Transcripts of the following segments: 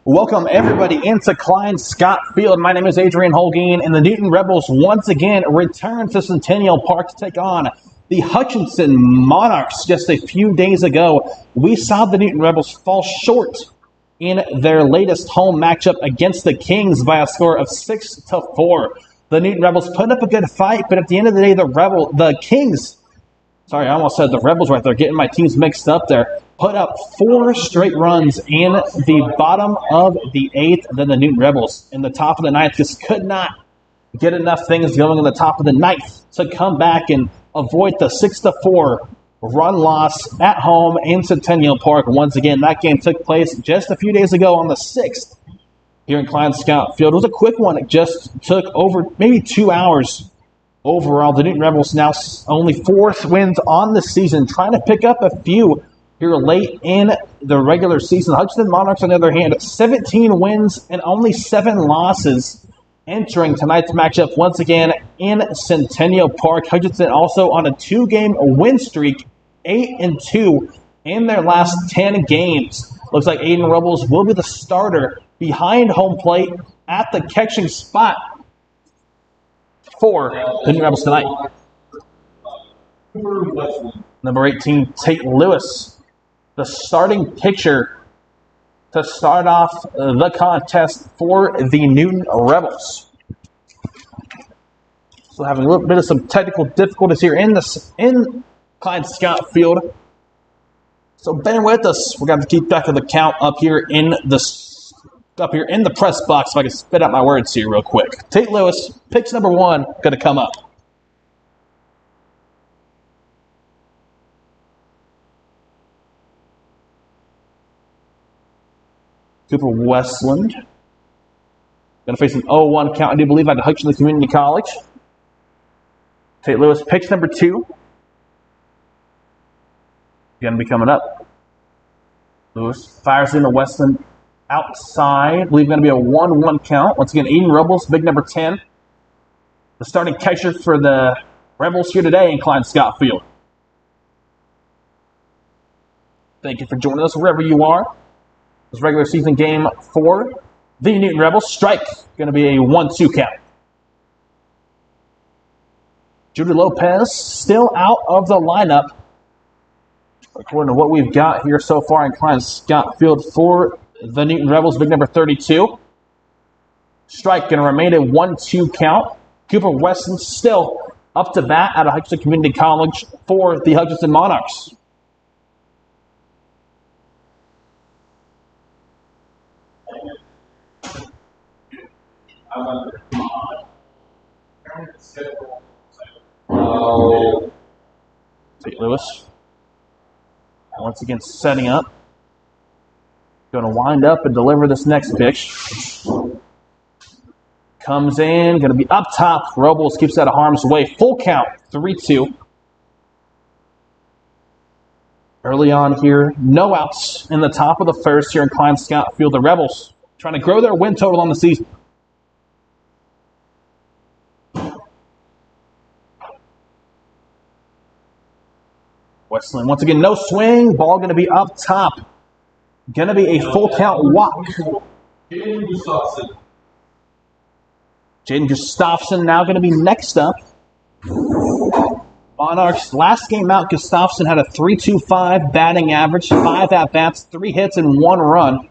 Welcome everybody into Klein Scott Field. My name is Adrian Holguin, and the Newton Rebels once again return to Centennial Park to take on the Hutchinson Monarchs. Just a few days ago, we saw the Newton Rebels fall short in their latest home matchup against the Kings by a score of 6-4. The Newton Rebels put up a good fight, but at the end of the day, the Kings, sorry, I almost said the Rebels right there, getting my teams mixed up there, put up 4 straight runs in the bottom of the 8th. Then the Newton Rebels in the top of the 9th just could not get enough things going in the top of the 9th to come back and avoid the 6-4 run loss at home in Centennial Park. Once again, that game took place just a few days ago on the 6th here in Klein Scott Field. It was a quick one. It just took over maybe 2 hours. Overall, the Newton Rebels now only 4th wins on the season, trying to pick up a few here late in the regular season. Hutchinson Monarchs, on the other hand, 17 wins and only 7 losses entering tonight's matchup once again in Centennial Park. Hutchinson also on a 2-game win streak, 8-2 in their last 10 games. Looks like Aiden Rebels will be the starter behind home plate at the catching spot for the Newton Rebels tonight. Number 18, Tate Lewis, the starting pitcher to start off the contest for the Newton Rebels. So having a little bit of some technical difficulties here in Klein Scott Field. So bear with us. We're going to keep track of the count up here in the press box, if I can spit out my words here real quick. Tate Lewis, pitch number 1, going to come up. Cooper Westland going to face an 0-1 count, I do believe, at Hutchinson Community College. Tate Lewis, pitch number 2. Going to be coming up. Lewis fires into Westland outside. I believe going to be a 1-1 count. Once again, Eden Rebels, big number 10. The starting catcher for the Rebels here today in Klein Scott Field. Thank you for joining us wherever you are. This regular season game for the Newton Rebels. Strike, going to be a 1-2 count. Judy Lopez still out of the lineup, according to what we've got here so far in Klein Scott Field for the Newton Rebels, big number 32. Strike going to remain a 1-2 count. Cooper Weston still up to bat out of Hutchinson Community College for the Hutchinson Monarchs. St. Louis. Once again, setting up. Going to wind up and deliver this next pitch. Comes in, going to be up top. Robles keeps out of harm's way. Full count, 3-2. Early on here, no outs in the top of the first here in Klein Scott Field. The Rebels trying to grow their win total on the season. Westland, once again, no swing. Ball going to be up top. Going to be a full count walk. Jaden Gustafson now going to be next up. Monarchs, last game out, Gustafson had a .325 batting average, 5 at-bats, 3 hits, and 1 run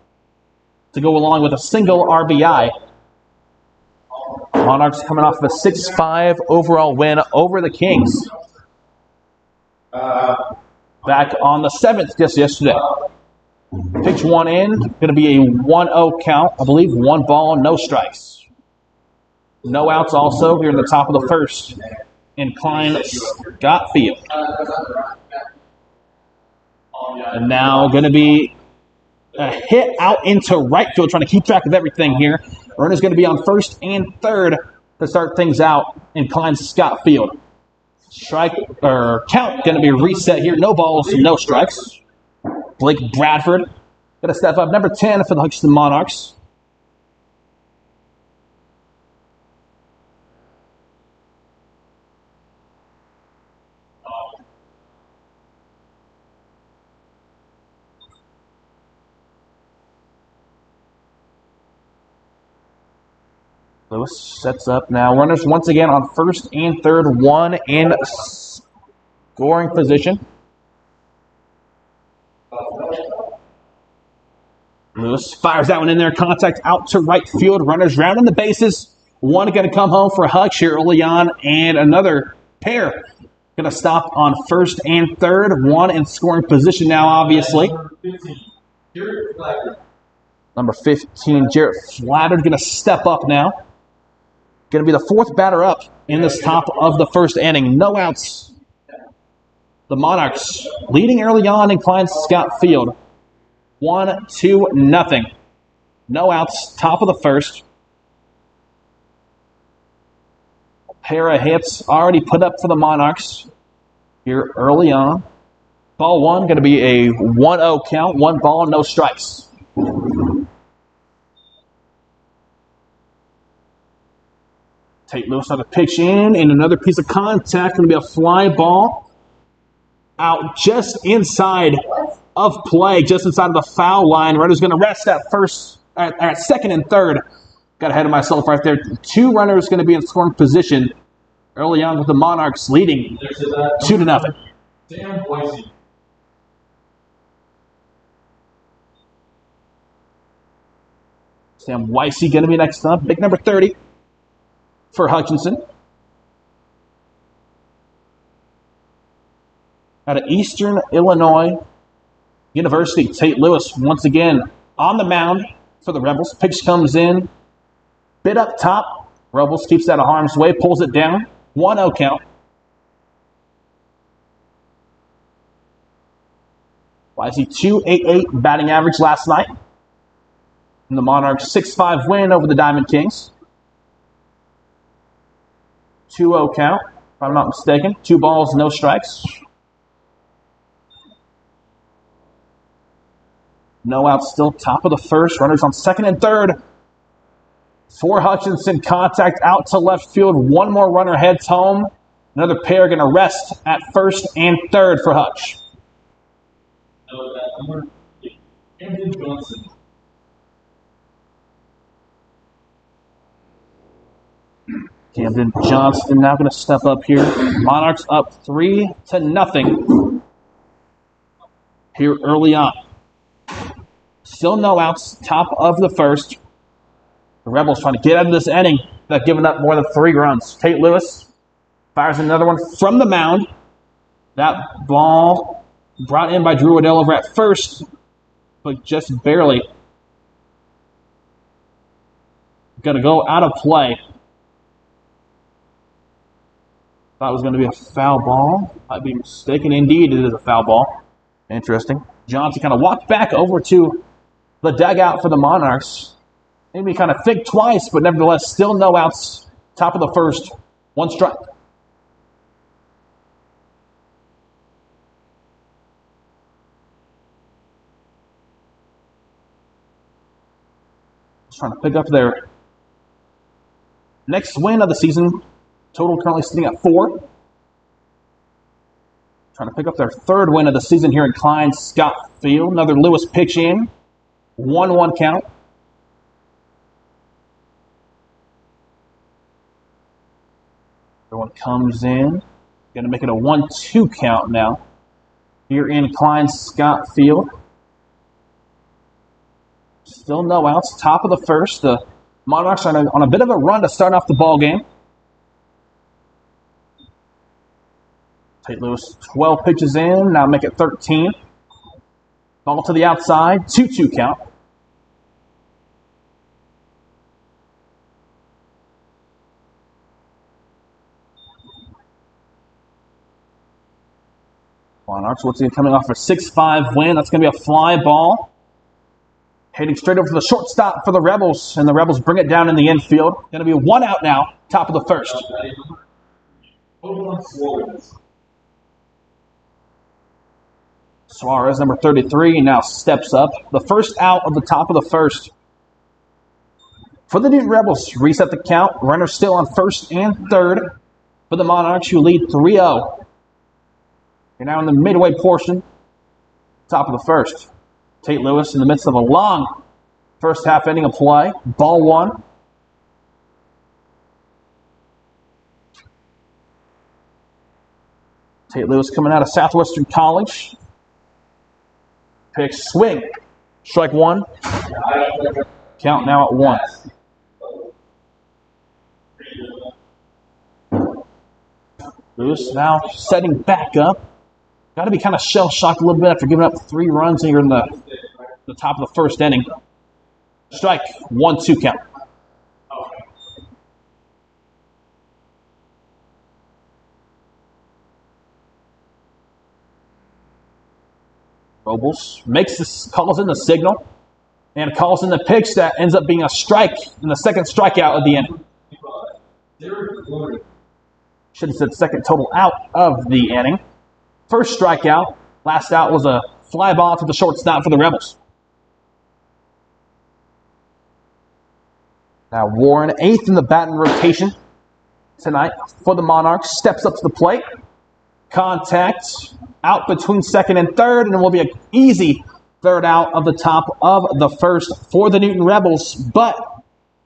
to go along with a single RBI. Monarchs coming off of a 6-5 overall win over the Kings. Back on the 7th just yesterday. Pitch 1 in, going to be a 1-0 count. I believe 1 ball, no strikes. No outs also here in the top of the first in Klein Scott Field. And now going to be a hit out into right field, trying to keep track of everything here. Runner's going to be on first and third to start things out in Klein Scott Field. Strike or count going to be reset here. No balls, no strikes. Blake Bradford going to step up, number 10 for the Hutchinson Monarchs. Lewis sets up now. Runners once again on first and third, one in scoring position. Lewis fires that one in there. Contact out to right field. Runners rounding the bases. One going to come home for Hutch here early on, and another pair going to stop on first and third. One in scoring position now, obviously. Number 15, Jarrett Flatter, going to step up now. Going to be the fourth batter up in this top of the first inning. No outs. The Monarchs leading early on in Klein Scott Field. 1-0. No outs, top of the first. A pair of hits already put up for the Monarchs here early on. Ball one, going to be a 1-0 count. 1 ball, no strikes. Tate Lewis on the pitch in, and another piece of contact. Going to be a fly ball out just inside of play, just inside of the foul line. Runners going to rest at second and third. Got ahead of myself right there. 2 runners going to be in scoring position early on with the Monarchs leading 2-0. Sam Weissy going to be next up. Big number 30 for Hutchinson. Out of Eastern Illinois University, Tate Lewis once again on the mound for the Rebels. Pitch comes in. Bit up top. Rebels keeps that out of harm's way. Pulls it down. 1-0 count. Weissy 2.88 batting average last night. And the Monarchs 6-5 win over the Diamond Kings. 2-0 count, if I'm not mistaken. 2 balls, no strikes. No outs still, top of the first. Runners on second and third. For Hutchinson, contact out to left field. 1 more runner heads home. Another pair going to rest at first and third for Hutch. Camden Johnston now going to step up here. Monarchs up 3-0 here early on. Still no outs, top of the first. The Rebels trying to get out of this inning without giving up more than 3 runs. Tate Lewis fires another one from the mound. That ball brought in by Drew Waddell over at first, but just barely. Going to go out of play. Thought it was going to be a foul ball. Might be mistaken. Indeed, it is a foul ball. Interesting. Johnson kind of walked back over to the dugout for the Monarchs. Maybe kind of think twice, but nevertheless, still no outs. Top of the first. 1 strike. Just trying to pick up their next win of the season. Total currently sitting at 4. Trying to pick up their 3rd win of the season here in Klein Scott Field. Another Lewis pitch in. 1-1 count. Other one comes in. Going to make it a 1-2 count now here in Klein Scott Field. Still no outs. Top of the first. The Monarchs are on a bit of a run to start off the ball game. Tate Lewis, 12 pitches in, now make it 13. Ball to the outside, 2-2 count. Monarchs once again coming off a 6-5 win. That's going to be a fly ball. Heading straight over to the shortstop for the Rebels, and the Rebels bring it down in the infield. Going to be 1 out now, top of the first. Suarez, number 33, now steps up. The first out of the top of the first. For the Newton Rebels, reset the count. Runners still on first and third. For the Monarchs, who lead 3-0. You're now in the midway portion. Top of the first. Tate Lewis in the midst of a long first half inning of play. Ball 1. Tate Lewis coming out of Southwestern College. Pick swing. Strike one. Count now at 1. Lewis now setting back up. Got to be kind of shell-shocked a little bit after giving up 3 runs here in the top of the first inning. Strike, 1-2 count. Robles calls in the signal and calls in the pitch that ends up being a strike and the second strikeout of the inning. Should have said second total out of the inning. First strikeout. Last out was a fly ball to the shortstop for the Rebels. Now Warren, 8th in the batting rotation tonight for the Monarchs, steps up to the plate. Contact out between second and third, and it will be an easy third out of the top of the first for the Newton Rebels. But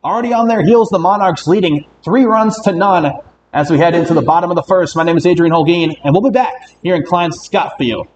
already on their heels, the Monarchs leading 3-0 as we head into the bottom of the first. My name is Adrian Holguin, and we'll be back here in Klein-Scott Field.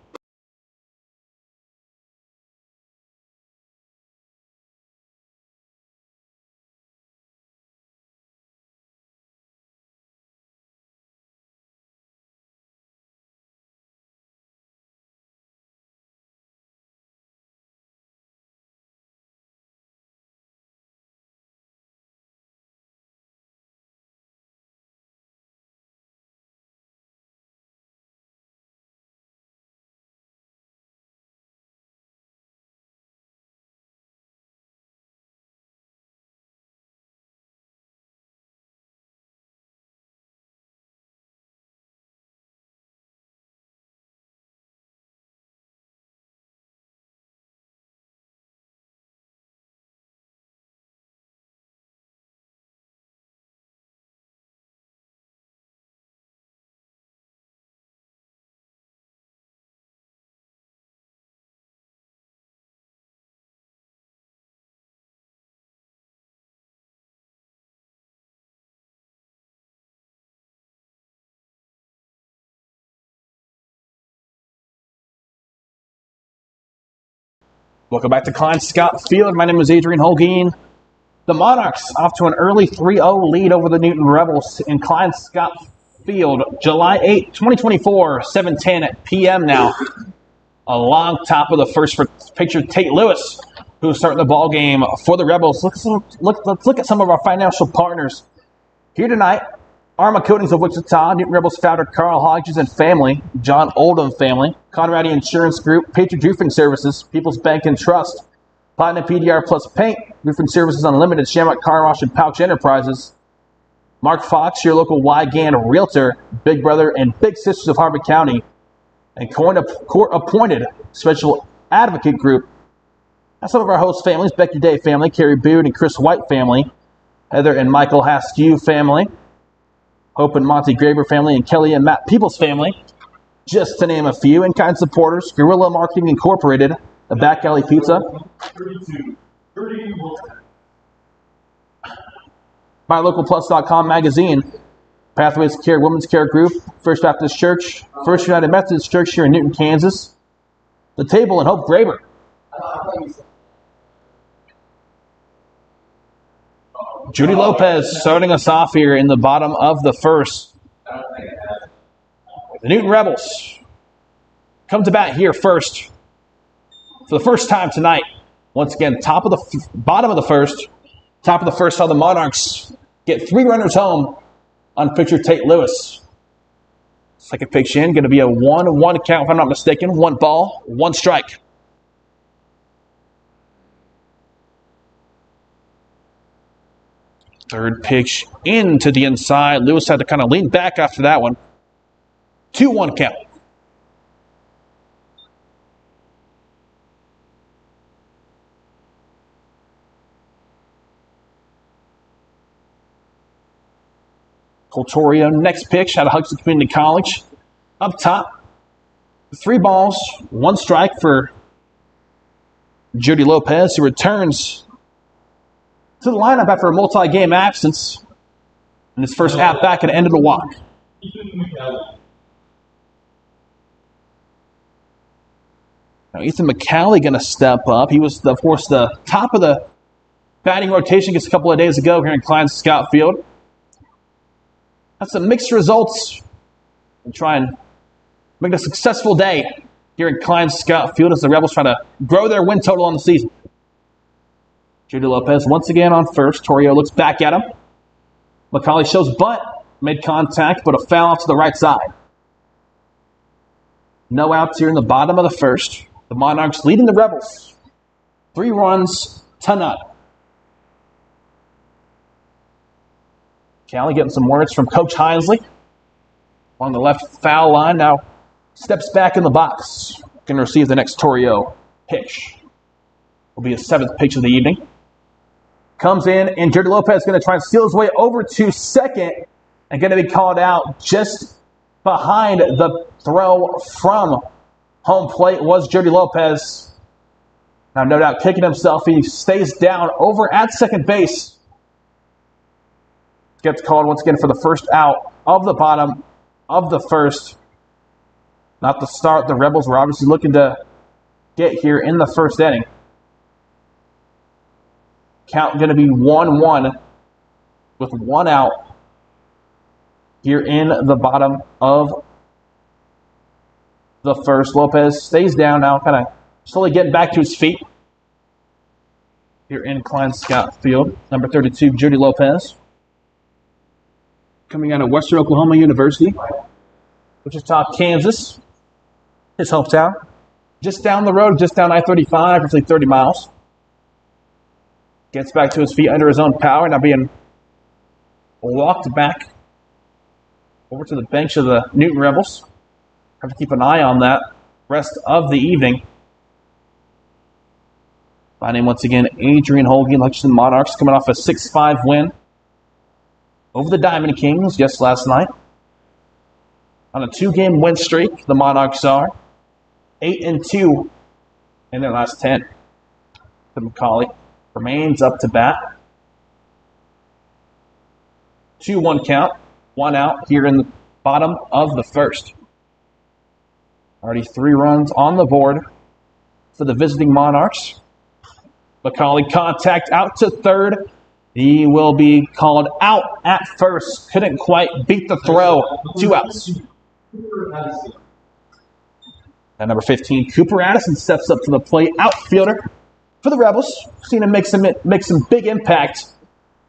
Welcome back to Klein-Scott Field. My name is Adrian Holguin. The Monarchs off to an early 3-0 lead over the Newton Rebels in Klein-Scott Field, July 8, 2024, 7:10 p.m. now. Along top of the first picture, Tate Lewis, who's starting the ball game for the Rebels. Let's look at some of our financial partners here tonight. Arma Coatings of Wichita, Newton Rebels founder Carl Hodges and family, John Oldham family, Conradi Insurance Group, Patriot Roofing Services, People's Bank and Trust, Platinum PDR Plus Paint, Roofing Services Unlimited, Shamrock Car Wash and Pouch Enterprises, Mark Fox, your local Wygand realtor, Big Brother and Big Sisters of Harvard County, and court-appointed Special Advocate Group. That's some of our host families, Becky Day family, Carrie Boone and Chris White family, Heather and Michael Haskew family, Hope and Monty Graber family, and Kelly and Matt Peoples family, just to name a few. In-kind supporters, Guerrilla Marketing Incorporated, the Back Alley Pizza, BuyLocalPlus.com magazine, Pathways Care Women's Care Group, First Baptist Church, First United Methodist Church here in Newton, Kansas, The Table and Hope Graber. Judy Lopez starting us off here in the bottom of the first. The Newton Rebels come to bat here first for the first time tonight. Once again, bottom of the first. Top of the first saw the Monarchs get 3 runners home on pitcher Tate Lewis. Second pitch in, going to be a 1-1 count if I'm not mistaken. 1 ball, 1 strike. Third pitch into the inside. Lewis had to kind of lean back after that one. 2-1 count. Coltorio, next pitch out of Hutchinson Community College. Up top, 3 balls, 1 strike for Judy Lopez, who returns to the lineup after a multi-game absence in his first at-bat and ended the walk. Now Ethan McCallie going to step up. He was, of course, the top of the batting rotation just a couple of days ago here in Klein Scott Field. That's some mixed results. And try and make it a successful day here in Klein Scott Field as the Rebels try to grow their win total on the season. Judy Lopez once again on first. Torrio looks back at him. McCauley shows bunt. Made contact, but a foul off to the right side. No outs here in the bottom of the first. The Monarchs leading the Rebels 3 runs to none. Callie getting some words from Coach Hinesley along the left foul line. Now steps back in the box. Going to receive the next Torrio pitch. Will be his 7th pitch of the evening. Comes in, and Jordy Lopez is going to try and steal his way over to second and going to be called out just behind the throw from home plate was Jordy Lopez. Now, no doubt, kicking himself. He stays down over at second base. Gets called once again for the first out of the bottom of the first. Not the start the Rebels were obviously looking to get here in the first inning. Count going to be 1-1 with 1 out here in the bottom of the first. Lopez stays down now, kind of slowly getting back to his feet here in Klein Scott Field. Number 32, Judy Lopez. Coming out of Western Oklahoma University, Wichita, Kansas, his hometown. Just down the road, just down I-35, roughly 30 miles. Gets back to his feet under his own power, now being walked back over to the bench of the Newton Rebels. Have to keep an eye on that rest of the evening. My name once again, Adrian Holgen, Hutchinson Monarchs, coming off a 6-5 win over the Diamond Kings just last night. On a 2-game win streak, the Monarchs are 8-2 in their last 10. The McCauley remains up to bat. 2-1 count, 1 out here in the bottom of the first. Already 3 runs on the board for the visiting Monarchs. McCauley contact out to third. He will be called out at first. Couldn't quite beat the throw. 2 outs. And number 15, Cooper Addison steps up to the plate. Outfielder for the Rebels. Seen him make some big impact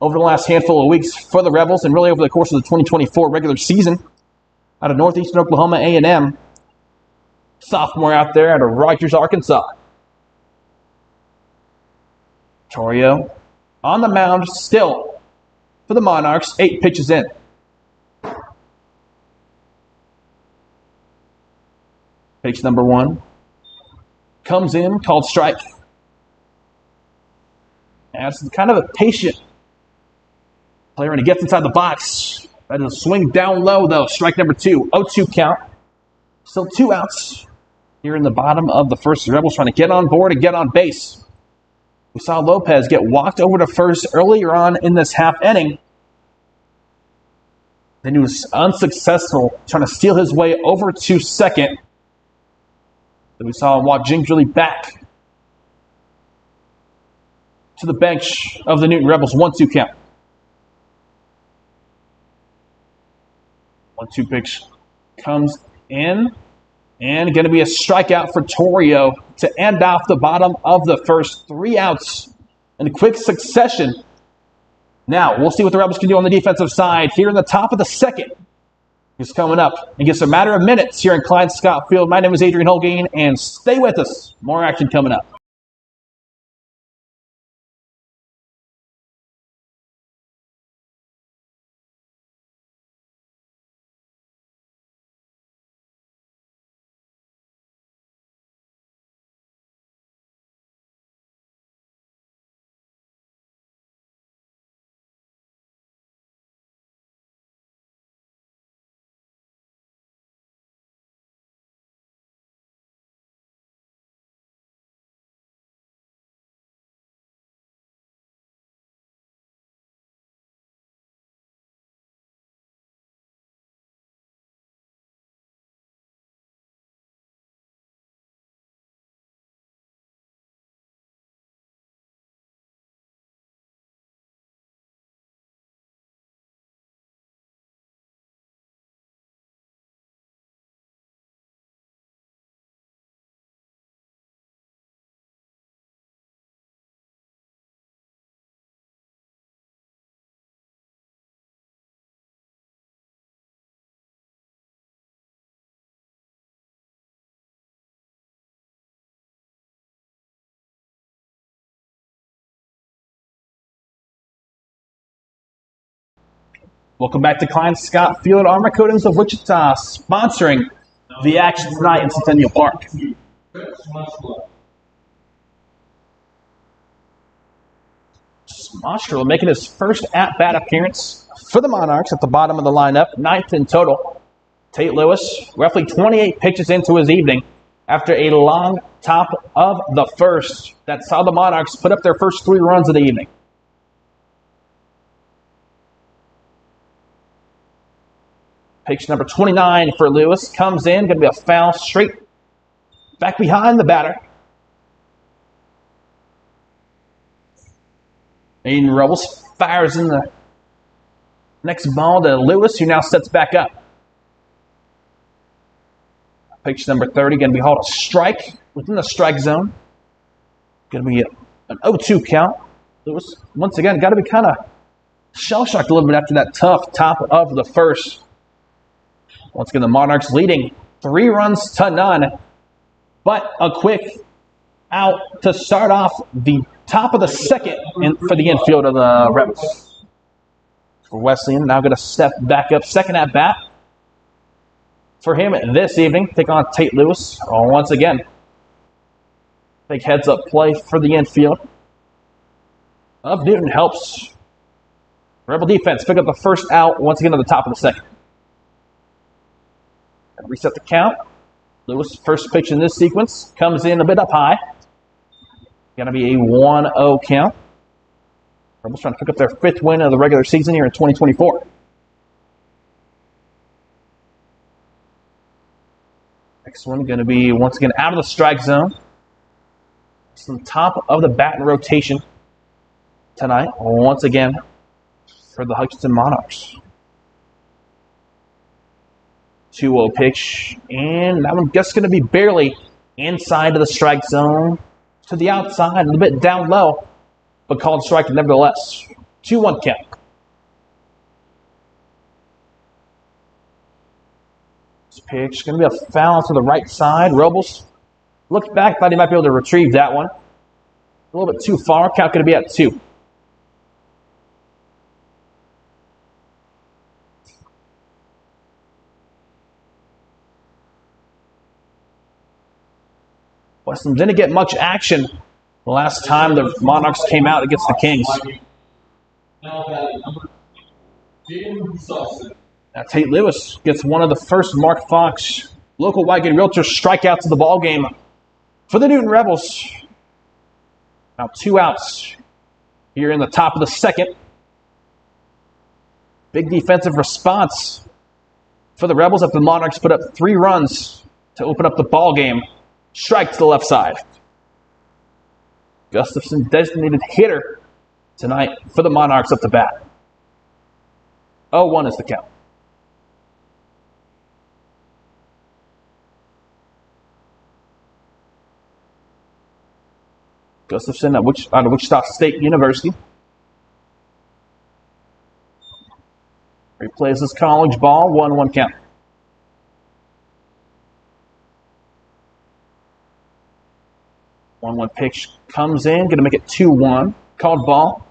over the last handful of weeks for the Rebels and really over the course of the 2024 regular season. Out of Northeastern Oklahoma A&M. Sophomore out there out of Rogers, Arkansas. Torrio on the mound still for the Monarchs. 8 pitches in. Pitch number 1. Comes in, called strike. That's kind of a patient player when he gets inside the box. That is a swing down low, though. Strike number 2. 0-2 count. Still 2 outs here in the bottom of the first. The Rebels trying to get on board and get on base. We saw Lopez get walked over to first earlier on in this half inning. Then he was unsuccessful trying to steal his way over to second. Then we saw him walk gingerly back to the bench of the Newton Rebels. 1-2 count. 1-2 pitch comes in. And going to be a strikeout for Torrio to end off the bottom of the first. 3 outs in quick succession. Now, we'll see what the Rebels can do on the defensive side here in the top of the second. It's coming up in just a matter of minutes here in Klein Scott Field. My name is Adrian Holgen, and stay with us. More action coming up. Welcome back to Klein Scott Field. Armor Coatings of Wichita sponsoring the action tonight in Centennial Park. Smostrel making his first at-bat appearance for the Monarchs at the bottom of the lineup, 9th in total. Tate Lewis, roughly 28 pitches into his evening after a long top of the first that saw the Monarchs put up their first 3 runs of the evening. Pitch number 29 for Lewis comes in, going to be a foul straight back behind the batter. Aiden Rebels fires in the next ball to Lewis, who now sets back up. Pitch number 30, going to be hauled a strike within the strike zone. Going to be an 0-2 count. Lewis, once again, got to be kind of shell-shocked a little bit after that tough top of the first. Once again, the Monarchs leading 3 runs to none, but a quick out to start off the top of the second for the infield of the Rebels. For Wesleyan, now going to step back up, second at bat for him this evening. Take on Tate Lewis once again. Big heads up play for the infield of Newton helps Rebel defense pick up the first out once again at the top of the second. Reset the count. Lewis, first pitch in this sequence, comes in a bit up high. Going to be a 1-0 count. Rebels trying to pick up their 5th win of the regular season here in 2024. Next one going to be, once again, out of the strike zone. It's on top of the batting rotation tonight, once again, for the Hutchinson Monarchs. 2-0 pitch, and that one just going to be barely inside of the strike zone to the outside, a little bit down low, but called strike nevertheless. 2-1 count. This pitch going to be a foul to the right side. Robles looked back, thought he might be able to retrieve that one. A little bit too far. Count going to be at 2. Weston didn't get much action the last time the Monarchs came out against the Kings. Now Tate Lewis gets one of the first Mark Fox local Whitegate Realtors strikeouts of the ball game for the Newton Rebels. Now 2 outs here in the top of the second. Big defensive response for the Rebels after the Monarchs put up 3 runs to open up the ball game. Strike to the left side. Gustafson, designated hitter tonight for the Monarchs up to bat. 0-1 is the count. Gustafson out of Wichita State University. Replays his college ball. 1-1 count. 1-1 pitch comes in, going to make it 2-1. Called ball.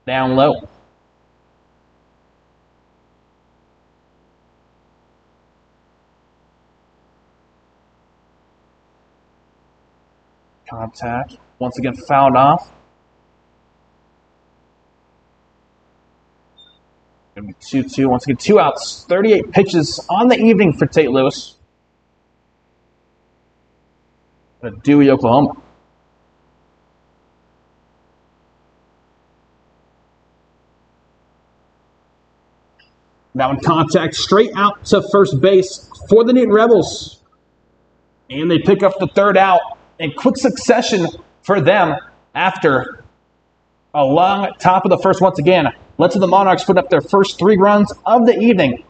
Down low. Contact. Once again fouled off. Going to be 2-2. Once again, 2 outs. 38 pitches on the evening for Tate Lewis. Dewey, Oklahoma. Now in contact, straight out to first base for the Newton Rebels. And they pick up the 3rd out in quick succession for them after a long top of the first once again. Led to the Monarchs put up their first 3 runs of the evening.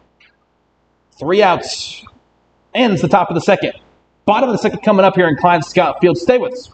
3 outs. Ends the top of the second. Bottom of the second coming up here in Klein Scott Field. Stay with us.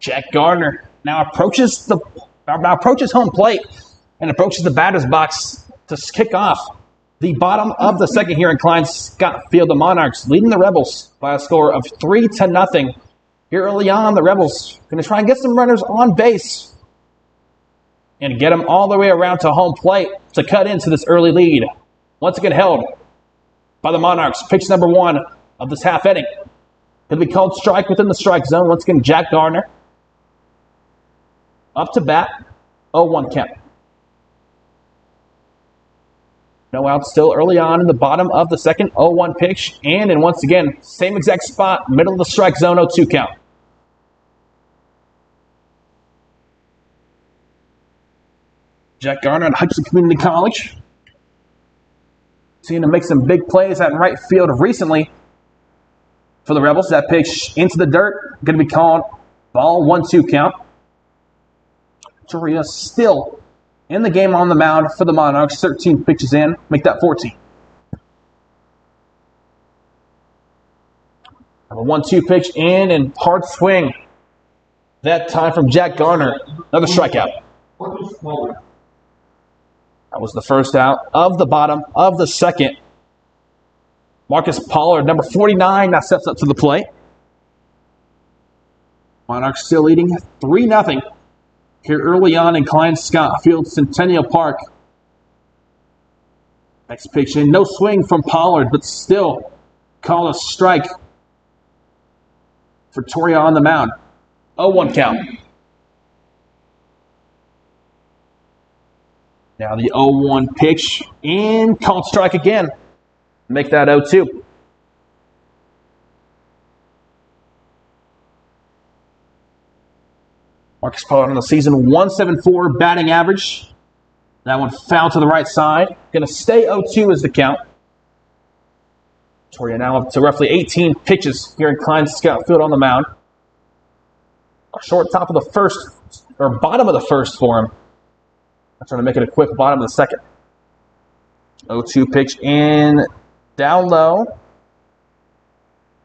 Jack Gardner now approaches home plate and approaches the batter's box to kick off the bottom of the second here in Klein Scott Field. The Monarchs leading the Rebels by a score of 3-0. Here early on, the Rebels going to try and get some runners on base and get them all the way around to home plate to cut into this early lead. Once again held by the Monarchs. Pitch number 1 of this half inning. Going to be called strike within the strike zone. Once again, Jack Gardner up to bat. 0-1 count. No out still early on in the bottom of the second. 0-1 pitch. And once again, same exact spot, middle of the strike zone, 0-2 count. Jack Gardner at Hutchinson Community College. Seeing him make some big plays out in right field recently for the Rebels. That pitch into the dirt. Going to be called ball, 1-2 count. Toria still in the game on the mound for the Monarchs. 13 pitches in. Make that 14. Have a 1-2 pitch in and hard swing. That time from Jack Gardner. Another strikeout. That was the first out of the bottom of the second. Marcus Pollard, number 49, now steps up to the plate. Monarchs still leading 3-0 here early on in Klein Scott Field, Centennial Park. Next pitch in, no swing from Pollard, but still call a strike for Toria on the mound. 0-1 count. Now the 0-1 pitch and called strike again. Make that 0-2. Marcus Pollard on the season, 174 batting average. That one foul to the right side. Going to stay 0-2 as the count. Toria now up to roughly 18 pitches here in Klein Scott Field on the mound. A short top of the first, or bottom of the first for him. I'm trying to make it a quick bottom of the second. 0-2 pitch in, down low.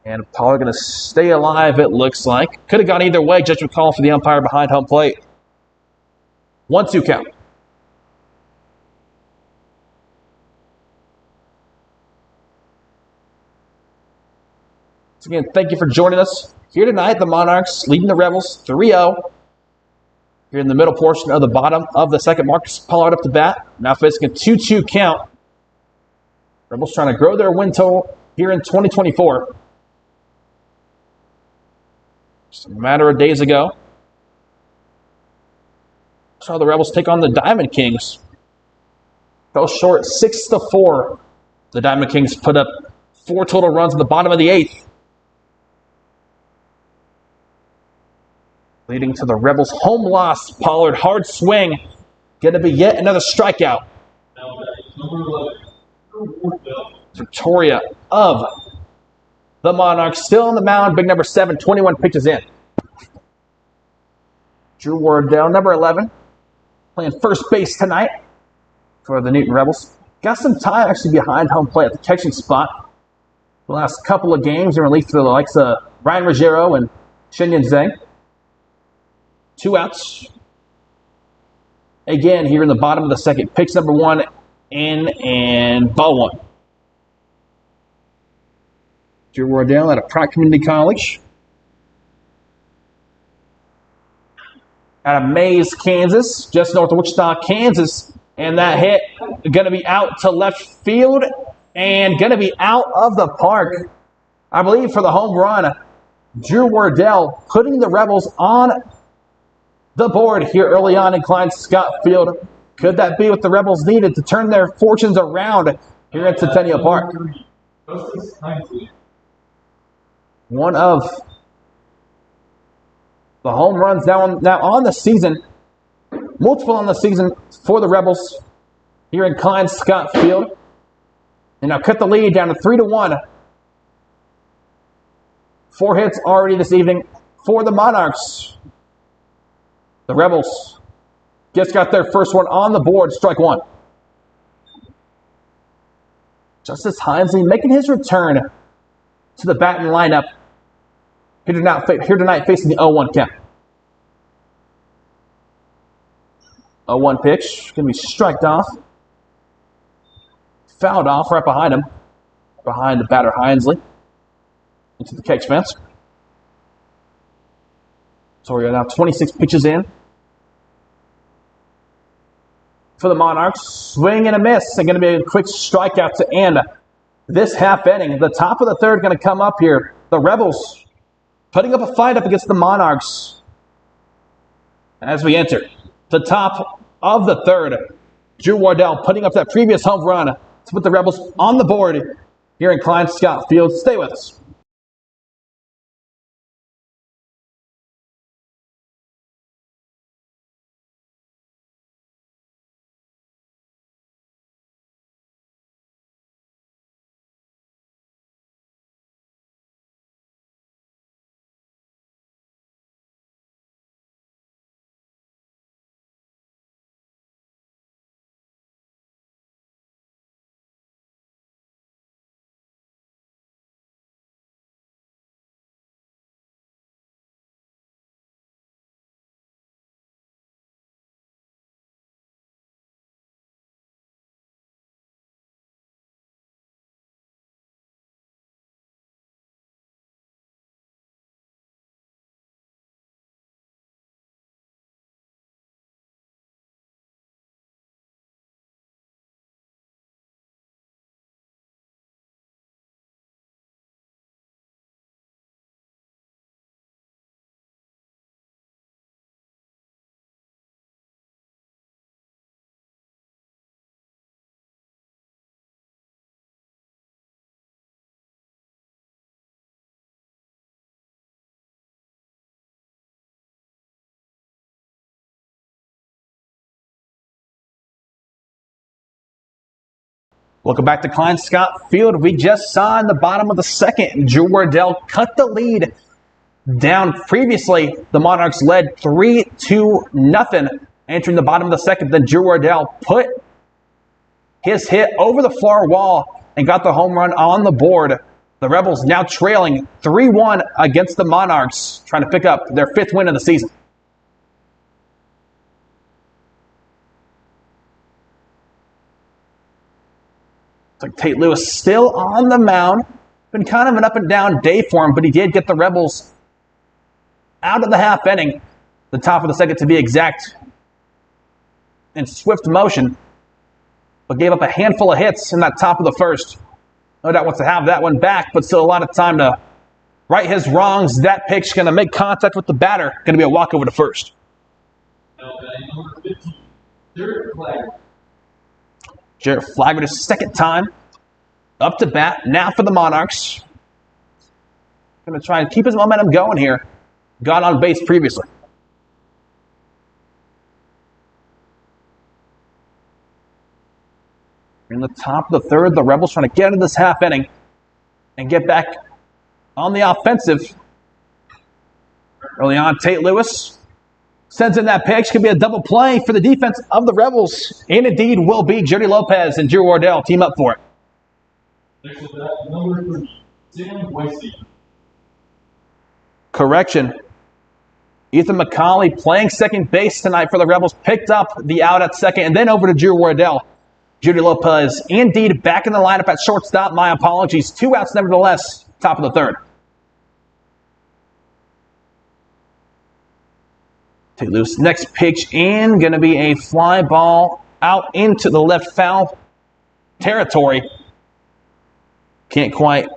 And Pollard going to stay alive, it looks like. Could have gone either way. Judgment call for the umpire behind home plate. 1-2 count. So again, thank you for joining us here tonight. The Monarchs leading the Rebels 3-0. Here in the middle portion of the bottom of the second. Marcus Pollard up to bat. Now facing a 2-2 count. Rebels trying to grow their win total here in 2024. Just a matter of days ago, saw the Rebels take on the Diamond Kings. Fell short 6-4. The Diamond Kings put up 4 total runs in the bottom of the 8th. Leading to the Rebels' home loss. Pollard, hard swing. Going to be yet another strikeout. Victoria of the Monarchs. Still on the mound. Big number 7, 21 pitches in. Drew Wardell, number 11. Playing first base tonight for the Newton Rebels. Got some time actually behind home plate at the catching spot. The last couple of games in relief to the likes of Ryan Ruggiero and Shinyan Zhang. 2 outs. Again, here in the bottom of the second. Pitch number 1 in and ball 1. Drew Wardell at a Pratt Community College. Out of Mays, Kansas. Just north of Wichita, Kansas. And that hit going to be out to left field and going to be out of the park. I believe for the home run. Drew Wardell putting the Rebels on the board here early on in Klein Scott Field. Could that be what the Rebels needed to turn their fortunes around here at Centennial Park? One of the home runs now on the season. Multiple on the season for the Rebels here in Klein Scott Field. And now cut the lead down to 3-1. 4 hits already this evening for the Monarchs. The Rebels just got their first one on the board, strike 1. Justice Hinesley making his return to the batting lineup here tonight facing the 0-1 count. 0-1 pitch. Going to be striked off. Fouled off right behind him. Behind the batter, Hinesley. Into the cage fence. So we're now 26 pitches in. For the Monarchs, swing and a miss. And going to be a quick strikeout to end this half inning. The top of the third going to come up here. The Rebels putting up a fight up against the Monarchs. As we enter the top of the third, Drew Wardell putting up that previous home run to put the Rebels on the board here in Klein Scott Field. Stay with us. Welcome back to Klein Scott Field. We just saw in the bottom of the second, Drew Wardell cut the lead down. Previously, the Monarchs led 3-0 entering the bottom of the second. Then Drew Wardell put his hit over the far wall and got the home run on the board. The Rebels now trailing 3-1 against the Monarchs, trying to pick up their 5th win of the season. It's like Tate Lewis still on the mound. Been kind of an up and down day for him, but he did get the Rebels out of the half inning, the top of the second to be exact, in swift motion, but gave up a handful of hits in that top of the first. No doubt wants to have that one back, but still a lot of time to right his wrongs. That pitch going to make contact with the batter. Going to be a walk over to first. Jarrett Flagler, his second time up to bat. Now for the Monarchs. Going to try and keep his momentum going here. Got on base previously. In the top of the third, the Rebels trying to get into this half inning and get back on the offensive. Early on, Tate Lewis sends in that pitch. Could be a double play for the defense of the Rebels. And indeed will be. Jody Lopez and Drew Wardell team up for it. Number 3, Sam Weissy. Correction. Ethan McCauley playing second base tonight for the Rebels. Picked up the out at second and then over to Drew Wardell. Jody Lopez indeed back in the lineup at shortstop. My apologies. 2 outs nevertheless. Top of the third. Take loose. Next pitch in. Going to be a fly ball out into the left foul territory. Can't quite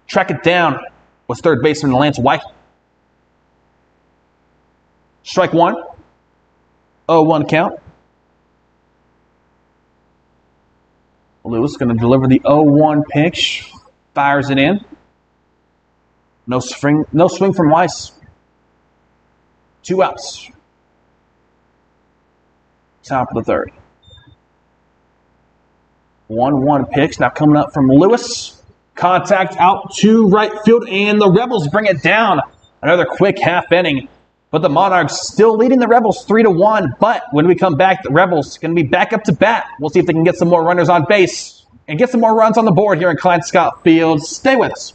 track it down with third baseman Lance White. Strike one. 0-1 count. Lewis going to deliver the 0-1 pitch. Fires it in. No swing from Weiss. 2 outs. Top of the third. 1-1 pitch. Now coming up from Lewis. Contact out to right field. And the Rebels bring it down. Another quick half inning. But the Monarchs still leading the Rebels 3-1. But when we come back, the Rebels going to be back up to bat. We'll see if they can get some more runners on base and get some more runs on the board here in Klein Scott Field. Stay with us.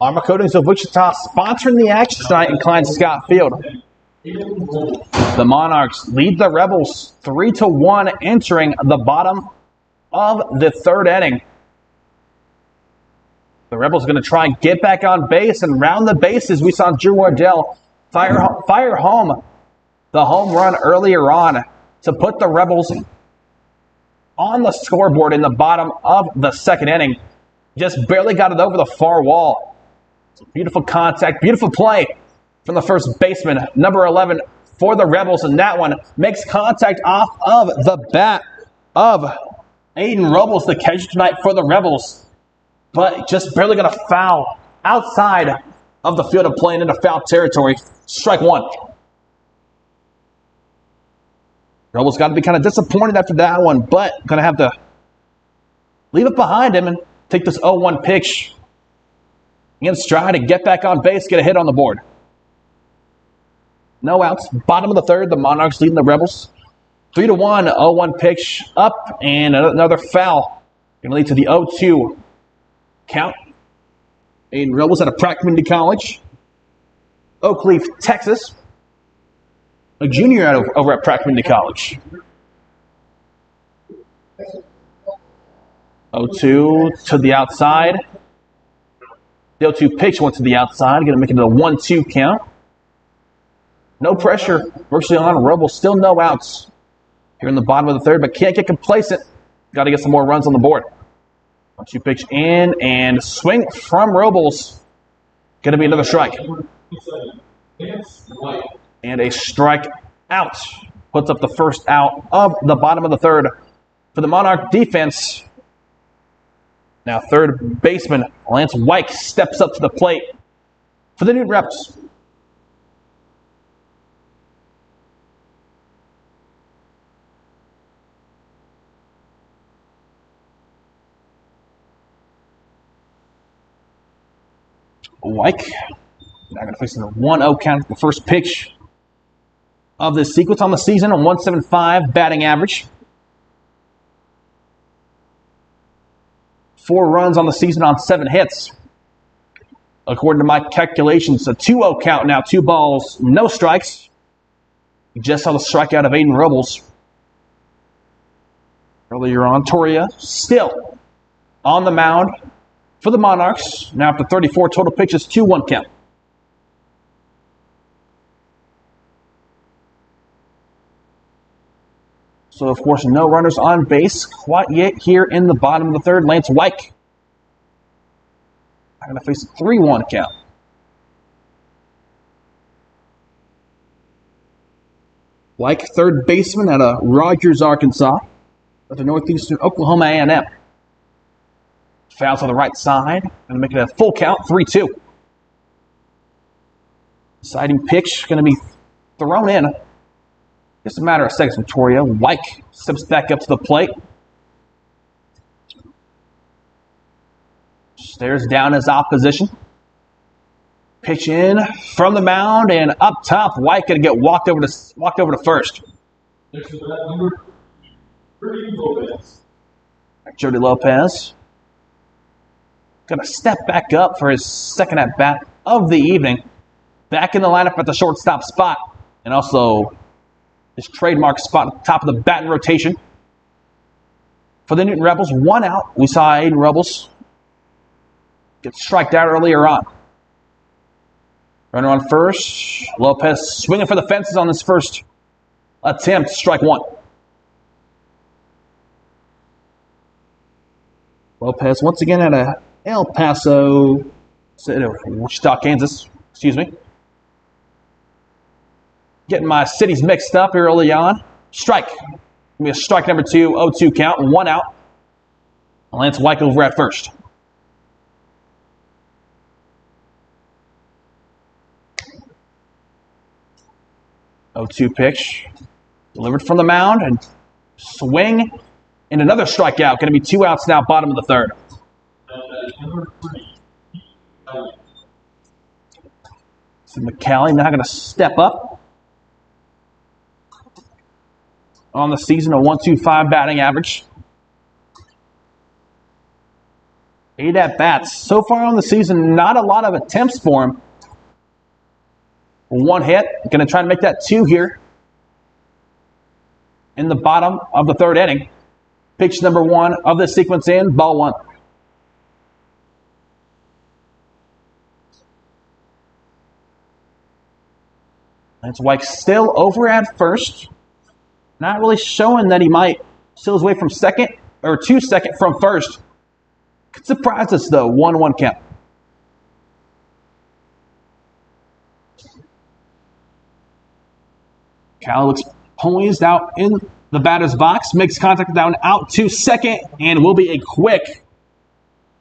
Armor Coatings of Wichita sponsoring the action tonight in Klein Scott Field. The Monarchs lead the Rebels 3-1 entering the bottom of the third inning. The Rebels are going to try and get back on base and round the bases. We saw Drew Wardell fire home the home run earlier on to put the Rebels on the scoreboard in the bottom of the second inning. Just barely got it over the far wall. Beautiful contact, beautiful play from the first baseman, number 11 for the Rebels, and that one makes contact off of the bat of Aiden Robles, the catcher tonight for the Rebels, but just barely going to foul outside of the field of play and into foul territory. Strike one. Rebels got to be kind of disappointed after that one, but going to have to leave it behind him and take this 0-1 pitch in stride and get back on base, get a hit on the board. No outs. Bottom of the third, the Monarchs leading the Rebels 3-1, 0-1 pitch up, and another foul. Going to lead to the 0-2 count. Aiden Rebels out of Pratt Community College, Oakleaf, Texas. A junior over at Pratt Community College. 0-2 to the outside. The 0-2 pitch went to the outside. Going to make it a 1-2 count. No pressure virtually on Rebels. Still no outs here in the bottom of the third, but can't get complacent. Got to get some more runs on the board. 1-2 pitch in and swing from Rebels. Going to be another strike. And a strike out. Puts up the first out of the bottom of the third for the Monarch defense. Now third baseman Lance Wyke steps up to the plate for the Newton Rebels. Wyke now going to face a 1-0 count. The first pitch of this sequence on the season, a 175 batting average. 4 runs on the season on 7 hits. According to my calculations, a 2-0 count now, 2 balls, no strikes. You just saw the strikeout of Aiden Rebels earlier on. Toria still on the mound for the Monarchs. Now after 34 total pitches, 2-1 count. So, of course, no runners on base quite yet here in the bottom of the third. Lance Wyke going to face a 3-1 count. Wyke, third baseman out of Rogers, Arkansas, at the Northeastern Oklahoma A&M. Foul to the right side. Going to make it a full count, 3-2. Deciding pitch going to be thrown in. Just a matter of seconds from Toria. Wyke steps back up to the plate. Stares down his opposition. Pitch in from the mound and up top. Wyke going to get walked over to first. Next to that number, Jody Lopez. Jody Lopez going to step back up for his second at bat of the evening. Back in the lineup at the shortstop spot, and also his trademark spot at the top of the batting rotation. For the Newton Rebels, 1 out. We saw Aiden Rebels get striked out earlier on. Runner on first. Lopez swinging for the fences on this first attempt. Strike 1. Lopez once again at a El Paso, Wichita, Kansas. Excuse me. Getting my cities mixed up early on. Strike. Give me a strike number 2, 0-2 count, 1 out. Lance Wyke over at first. Oh, 2 pitch. Delivered from the mound and swing and another strikeout. Going to be 2 outs now, bottom of the third. So McCallie now going to step up. On the season, a 1.25 batting average. 8 at-bats. So far on the season, not a lot of attempts for him. 1 hit. Going to try to make that 2 here in the bottom of the 3rd inning. Pitch number 1 of the sequence in, ball 1. That's White still over at first. Not really showing that he might steal his way from second or to second from first. Could surprise us though. 1-1 count. Cal looks poised out in the batter's box. Makes contact down out to second. And will be a quick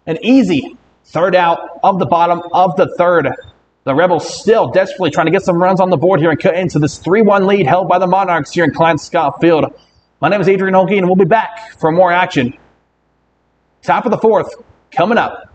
and easy 3rd out of the bottom of the 3rd. The Rebels still desperately trying to get some runs on the board here and cut into this 3-1 lead held by the Monarchs here in Klein-Scott Field. My name is Adrian Holguin, and we'll be back for more action. Top of the 4th coming up.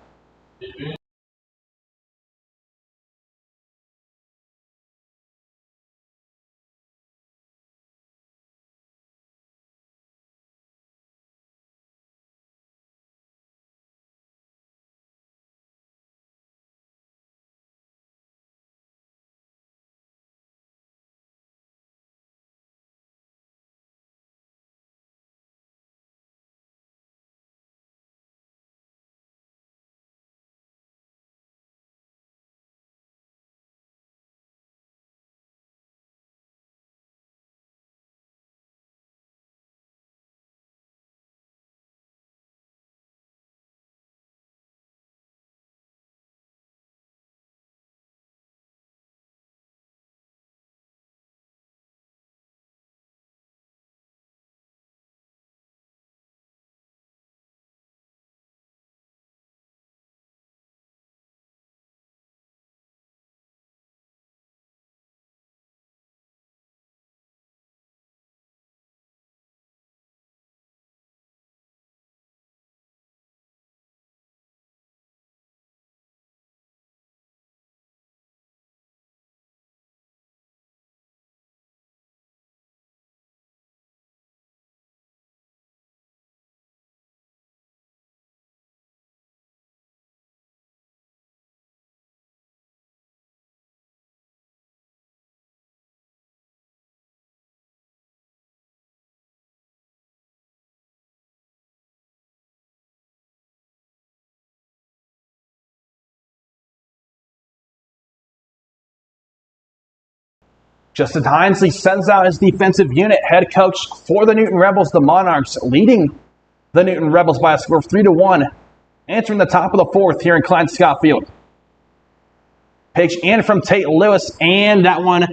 Justin Hinesley sends out his defensive unit. Head coach for the Newton Rebels, the Monarchs, leading the Newton Rebels by a score of 3-1. Entering the top of the 4th here in Klein-Scott Field. Pitch in from Tate Lewis, and that one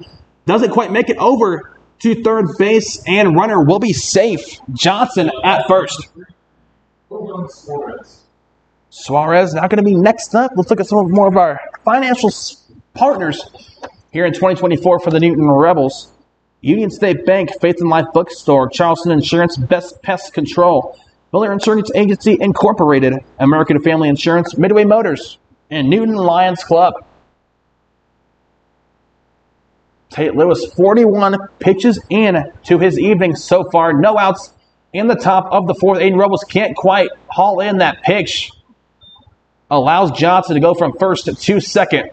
doesn't quite make it over to 3rd base, and runner will be safe. Johnson at first. Suarez now going to be next up. Let's look at some more of our financial partners here in 2024 for the Newton Rebels. Union State Bank, Faith and Life Bookstore, Charleston Insurance, Best Pest Control, Miller Insurance Agency Incorporated, American Family Insurance, Midway Motors, and Newton Lions Club. Tate Lewis, 41 pitches in to his evening so far. No outs in the top of the 4th. Aiden Rebels can't quite haul in that pitch. Allows Johnson to go from first to second.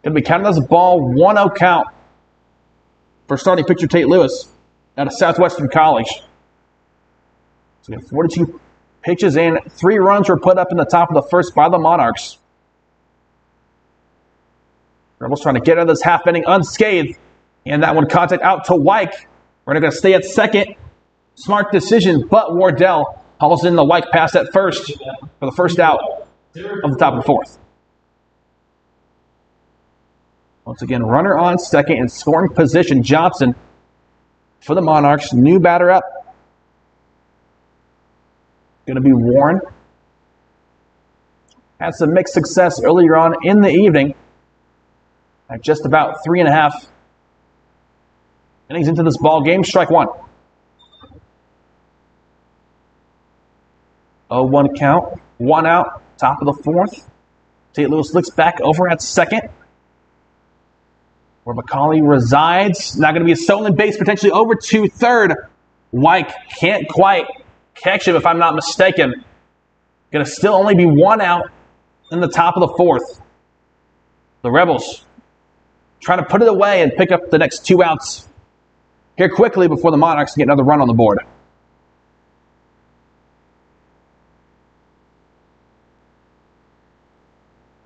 Going to be counted as a ball, 1-0 count for starting pitcher Tate Lewis out of Southwestern College. So we have 42 pitches in. 3 runs were put up in the top of the 1st by the Monarchs. Rebels trying to get out of this half inning unscathed. And that one contact out to Wyke. We're going to stay at second. Smart decision, but Wardell hauls in the Wyke pass at first for the first out of the top of the 4th. Once again, runner on second in scoring position. Johnson for the Monarchs. New batter up. Going to be Warren. Had some mixed success earlier on in the evening. At just about 3.5 innings into this ball game. Strike 1. 0-1 count. 1 out. Top of the 4th. Tate Lewis looks back over at second, where McCauley resides. Not going to be a stolen base, potentially over to 3rd. Wyke can't quite catch him, if I'm not mistaken. Going Going to still only be one out in the top of the fourth. The Rebels trying to put it away and pick up the next 2 outs here quickly before the Monarchs get another run on the board.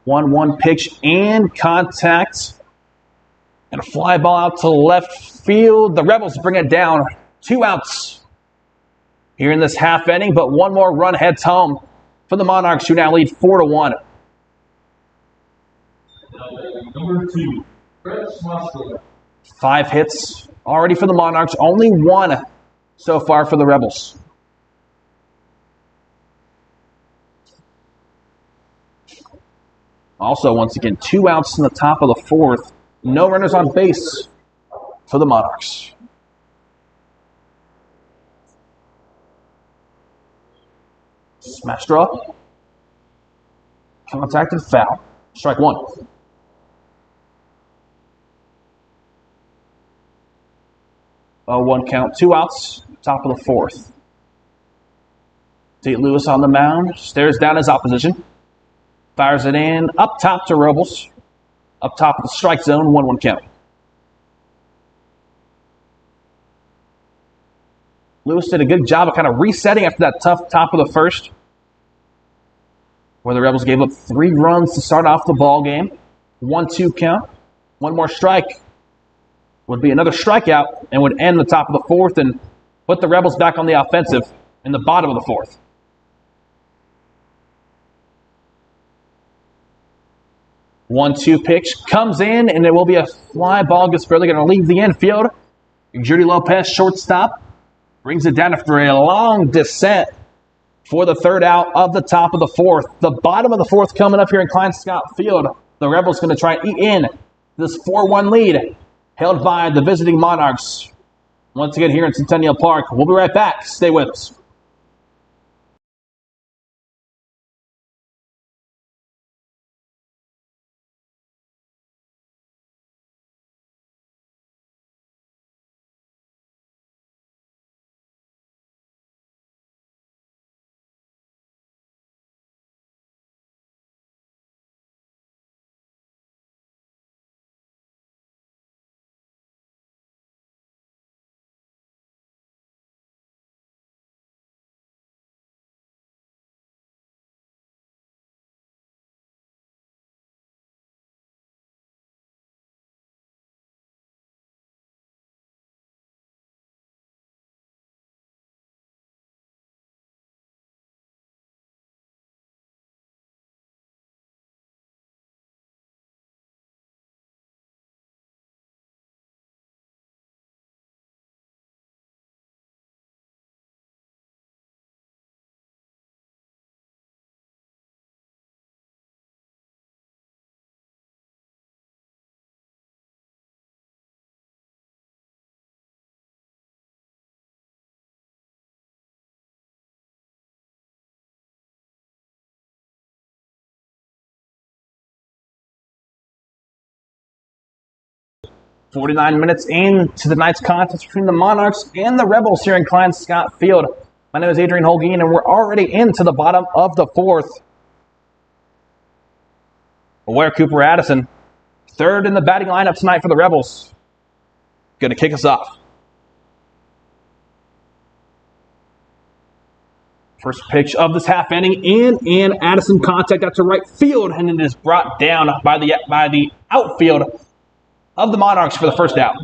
1-1 pitch and contact. And a fly ball out to left field. The Rebels bring it down. 2 outs here in this half inning, but one more run heads home for the Monarchs, who now lead 4-1. Number 2, Fred Smoster. 5 hits already for the Monarchs. Only 1 so far for the Rebels. Also, once again, 2 outs in the top of the fourth. No runners on base for the Monarchs. Smash draw. Contacted, foul. Strike 1. 0-1 count, 2 outs, top of the fourth. St. Louis on the mound, stares down his opposition. Fires it in, up top to Robles. Up top of the strike zone, 1-1 count. Lewis did a good job of kind of resetting after that tough top of the first, where the Rebels gave up 3 runs to start off the ball game. 1-2 count. One more strike would be another strikeout and would end the top of the fourth and put the Rebels back on the offensive in the bottom of the fourth. One-two pitch comes in, and it will be a fly ball. Gets barely going to leave the infield. Judy Lopez, shortstop, brings it down after a long descent for the third out of the top of the fourth. The bottom of the fourth coming up here in Klein Scott Field. The Rebels going to try and eat in this 4-1 lead held by the visiting Monarchs. Once again here in Centennial Park. We'll be right back. Stay with us. "49 minutes into the night's contest between the Monarchs and the Rebels here in Klein Scott Field. My name is Adrian Holguin, and we're already into the bottom of the fourth. Where Cooper Addison, third in the batting lineup tonight for the Rebels, going to kick us off. First pitch of this half inning in, and Addison contact out to right field, and it is brought down by the outfield of the Monarchs for the first out.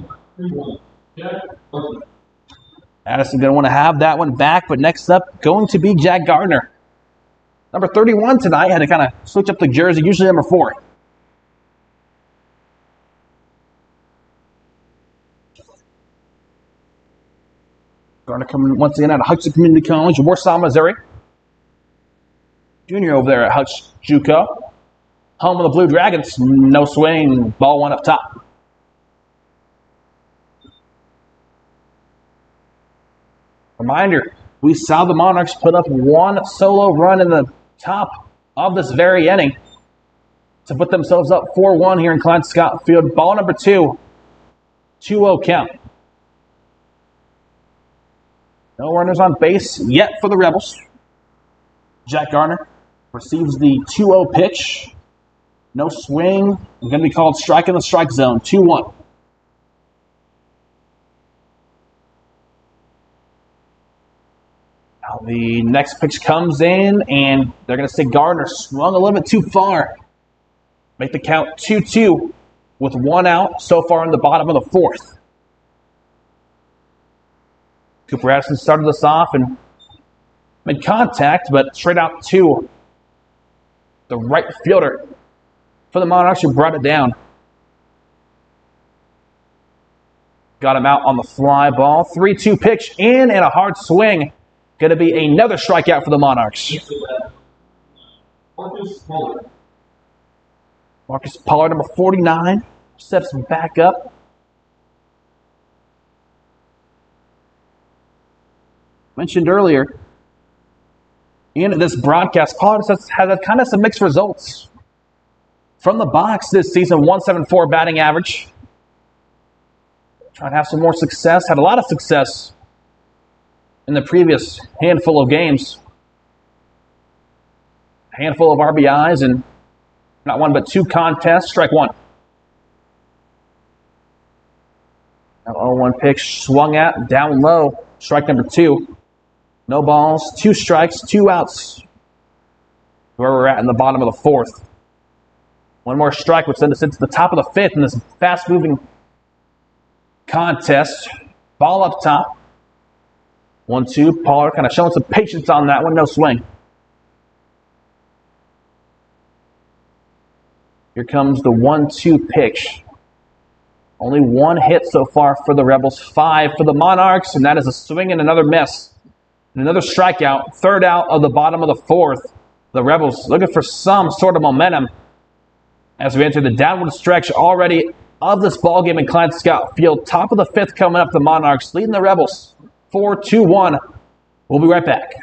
Addison going to want to have that one back, but next up going to be Jack Gardner. Number 31 tonight, had to kind of switch up the jersey, usually number 4. Gardner coming once again out of Hutchinson Community College, Warsaw, Missouri. Junior over there at Hutch JUCO. Home of the Blue Dragons, no swing, ball one up top. Reminder, we saw the Monarchs put up one solo run in the top of this very inning to put themselves up 4-1 here in Klein Scott Field. Ball number 2, 2-0 count. No runners on base yet for the Rebels. Jack Gardner Receives the 2-0 pitch. No swing. Going to be called strike in the strike zone. 2-1. Now the next pitch comes in, and they're going to say Gardner swung a little bit too far. Make the count 2-2 with 1 out so far in the bottom of the 4th. Cooper Addison started us off and made contact, but straight out to the right fielder for the Monarchs, who brought it down. Got him out on the fly ball. 3-2 pitch in and a hard swing. Going to be another strikeout for the Monarchs. Marcus Pollard, number 49, steps back up. Mentioned earlier in this broadcast, Pollard has had kind of some mixed results. From the box this season, 174 batting average. Trying to have some more success. Had a lot of success in the previous handful of games. A handful of RBIs and not one but 2 contests. Strike 1. Now 0-1 pitch swung at down low. Strike number 2. No balls, 2 strikes, 2 outs. Where we're at in the bottom of the 4th. One more strike, which sends us into the top of the 5th in this fast-moving contest. Ball up top. 1-2. Pollard kind of showing some patience on that one. No swing. Here comes the 1-2 pitch. Only 1 hit so far for the Rebels, 5 for the Monarchs, and that is a swing and another miss. Another strikeout, 3rd out of the bottom of the 4th. The Rebels looking for some sort of momentum as we enter the downward stretch already of this ballgame in Klein Scott Field. Top of the 5th coming up, the Monarchs leading the Rebels 4-2-1. We'll be right back.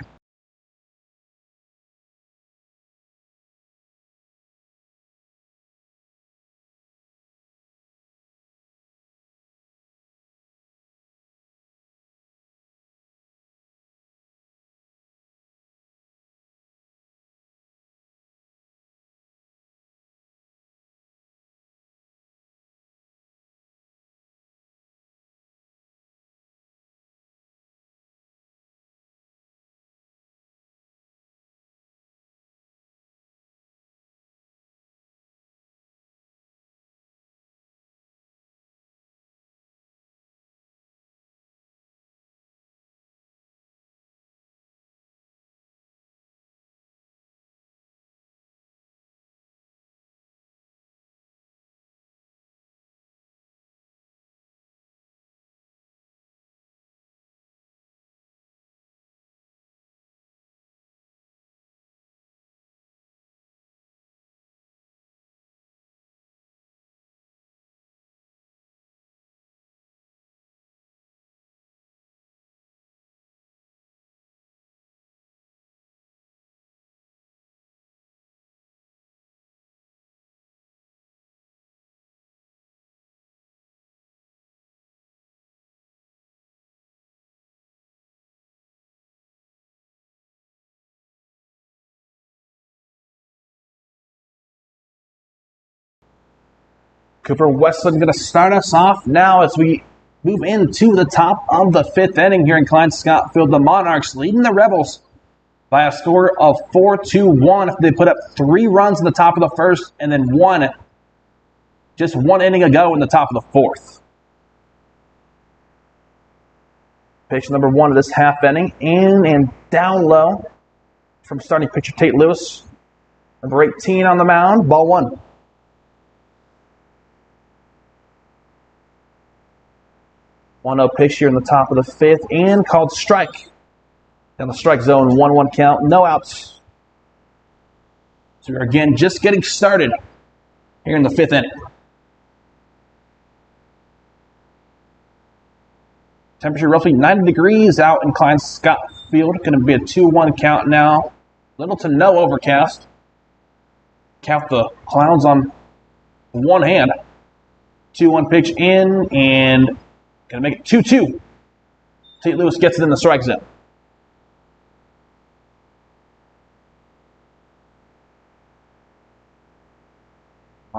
Cooper Westland going to start us off now as we move into the top of the 5th inning here in Klein Scott Field. The Monarchs leading the Rebels by a score of 4-1. They put up 3 runs in the top of the 1st and then just 1 inning ago in the top of the 4th. Pitch number 1 of this half inning, in and down low from starting pitcher Tate Lewis. Number 18 on the mound, ball 1. 1-0 pitch here in the top of the 5th and called strike. Down the strike zone, 1-1 count, no outs. So we're again just getting started here in the 5th inning. Temperature roughly 90 degrees out in Klein Scott Field. Going to be a 2-1 count now. Little to no overcast. Count the clouds on one hand. 2-1 pitch in and going to make it 2-2. Tate Lewis gets it in the strike zone.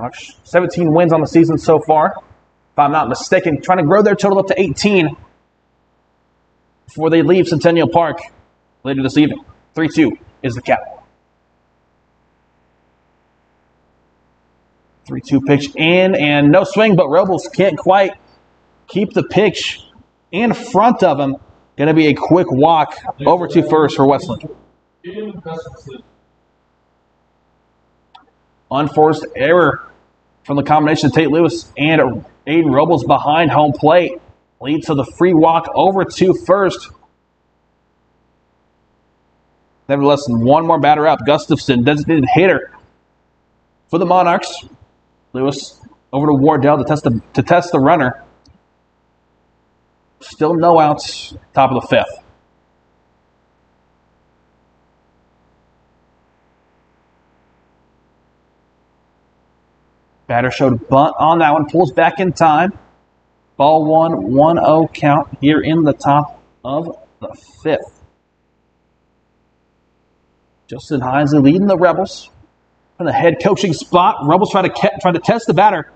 Monarchs, 17 wins on the season so far, if I'm not mistaken, trying to grow their total up to 18 before they leave Centennial Park later this evening. 3-2 is the count. 3-2 pitch in, and no swing, but Rebels can't quite keep the pitch in front of him. Going to be a quick walk over to first for Westland. Unforced error from the combination of Tate Lewis and Aiden Robles behind home plate leads to the free walk over to first. Nevertheless, one more batter up. Gustafson, designated hitter for the Monarchs. Lewis over to Wardell to test the runner. Still no outs, top of the fifth. Batter showed a bunt on that one, pulls back in time. Ball 1-1-0 count here in the top of the fifth. Justin Hinsley leading the Rebels from the head coaching spot. Rebels try to test the batter,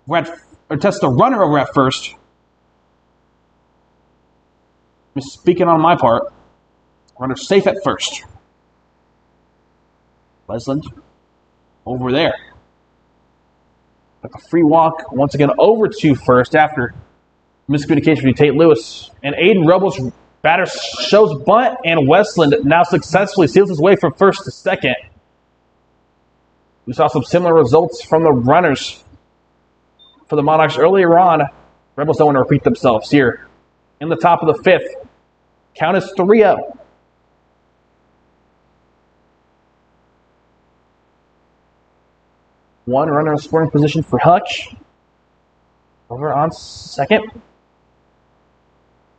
or test the runner over at first. Speaking on my part, runner safe at first. Westland over there. Like a free walk once again over to first after miscommunication between Tate Lewis and Aiden Rebels. Batter shows bunt, and Westland now successfully seals his way from first to second. We saw some similar results from the runners for the Monarchs earlier on. Rebels don't want to repeat themselves here. In the top of the fifth, count is 3-0. One runner in scoring position for Hutch. Over on second.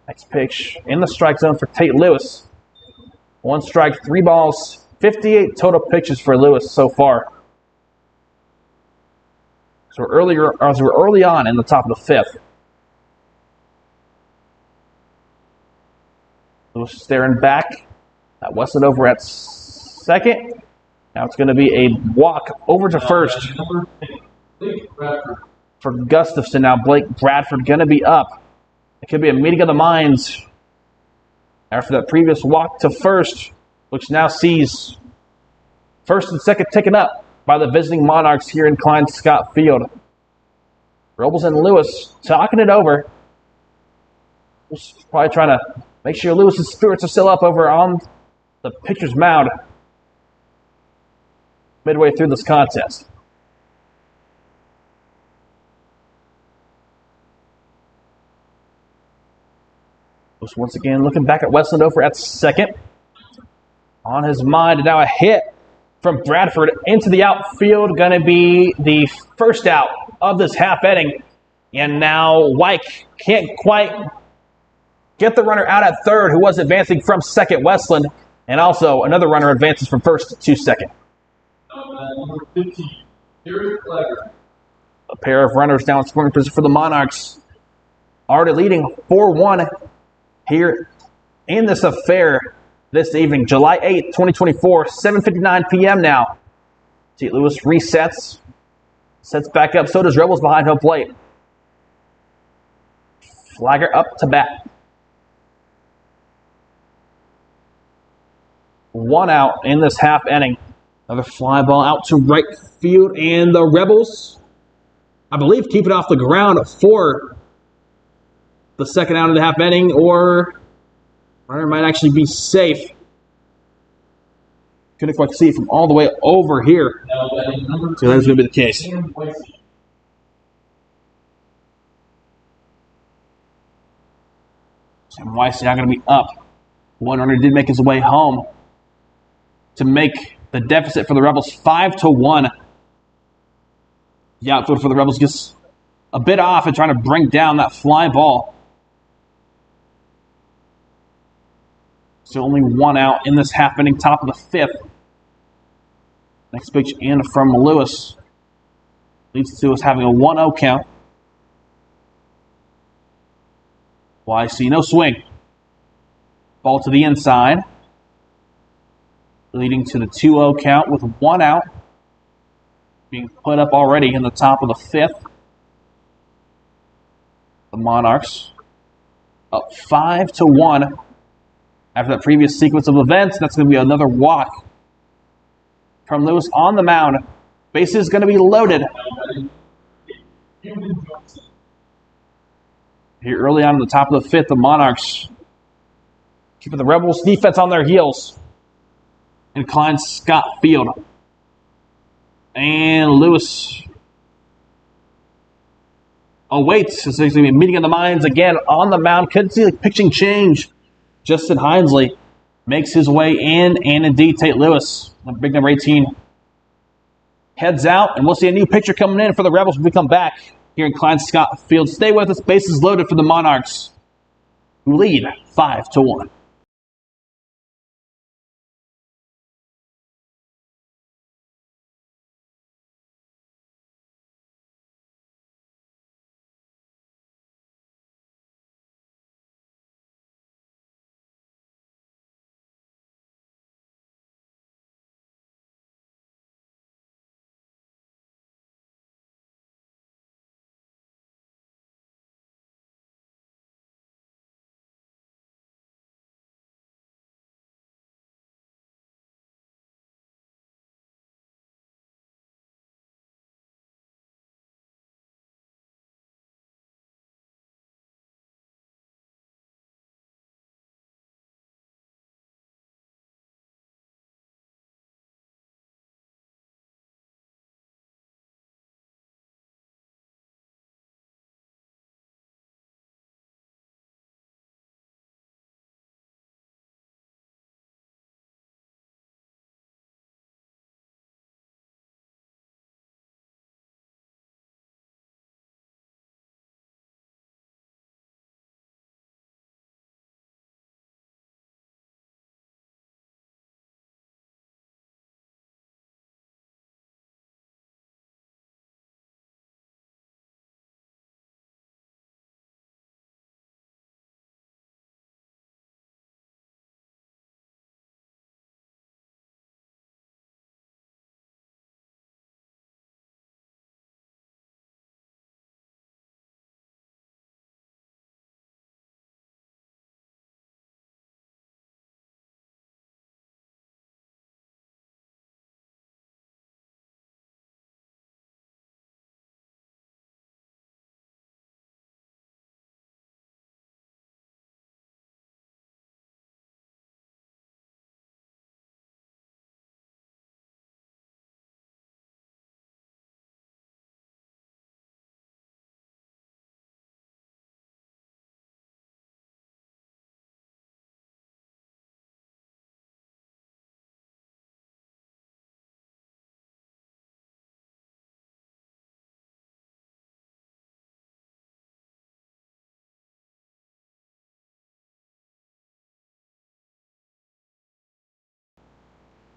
Next pitch in the strike zone for Tate Lewis. 1 strike, 3 balls, 58 total pitches for Lewis so far. So we're early on in the top of the fifth. Lewis staring back at Westland over at second. Now it's going to be a walk over to first for Gustafson. Now Blake Bradford going to be up. It could be a meeting of the minds after that previous walk to first, which now sees first and second taken up by the visiting Monarchs here in Klein Scott Field. Robles and Lewis talking it over. Probably trying to make sure Lewis's spirits are still up over on the pitcher's mound midway through this contest. Lewis once again looking back at Westland over at second. On his mind, and now a hit from Bradford into the outfield. Going to be the first out of this half inning. And now Wyke can't quite get the runner out at third, who was advancing from second, Westland. And also another runner advances from first to second. Number 15, Derek Flagger. A pair of runners down scoring position for the Monarchs. Already leading 4-1 here in this affair this evening. July 8th, 2024, 7:59 p.m. now. St. Louis resets. Sets back up. So does Rebels behind home plate. Flagger up to bat. 1 out in this half inning. Another fly ball out to right field. And the Rebels, I believe, keep it off the ground for the second out of the half inning, or runner might actually be safe. Couldn't quite see it from all the way over here. So that's going to be the case. And Weissy now going to be up. One runner did make his way home to make the deficit for the Rebels 5-1. The outfield for the Rebels gets a bit off and trying to bring down that fly ball. So only 1 out in this half inning, top of the fifth. Next pitch in from Lewis leads to us having a 1-0 count. YC, no swing. Ball to the inside, leading to the 2-0 count with 1 out. being put up already in the top of the 5th. The Monarchs up 5-1 after that previous sequence of events. That's going to be another walk from Lewis on the mound. Base is going to be loaded. Here early on in the top of the 5th, the Monarchs keeping the Rebels defense on their heels. Incline Scott Field. And Lewis awaits. So he's going to be meeting of the minds again on the mound. Couldn't see the pitching change. Justin Hinesley makes his way in, and indeed Tate Lewis, big number 18, heads out, and we'll see a new pitcher coming in for the Rebels when we come back here in Klein Scott Field. Stay with us. Bases loaded for the Monarchs, who lead 5-1.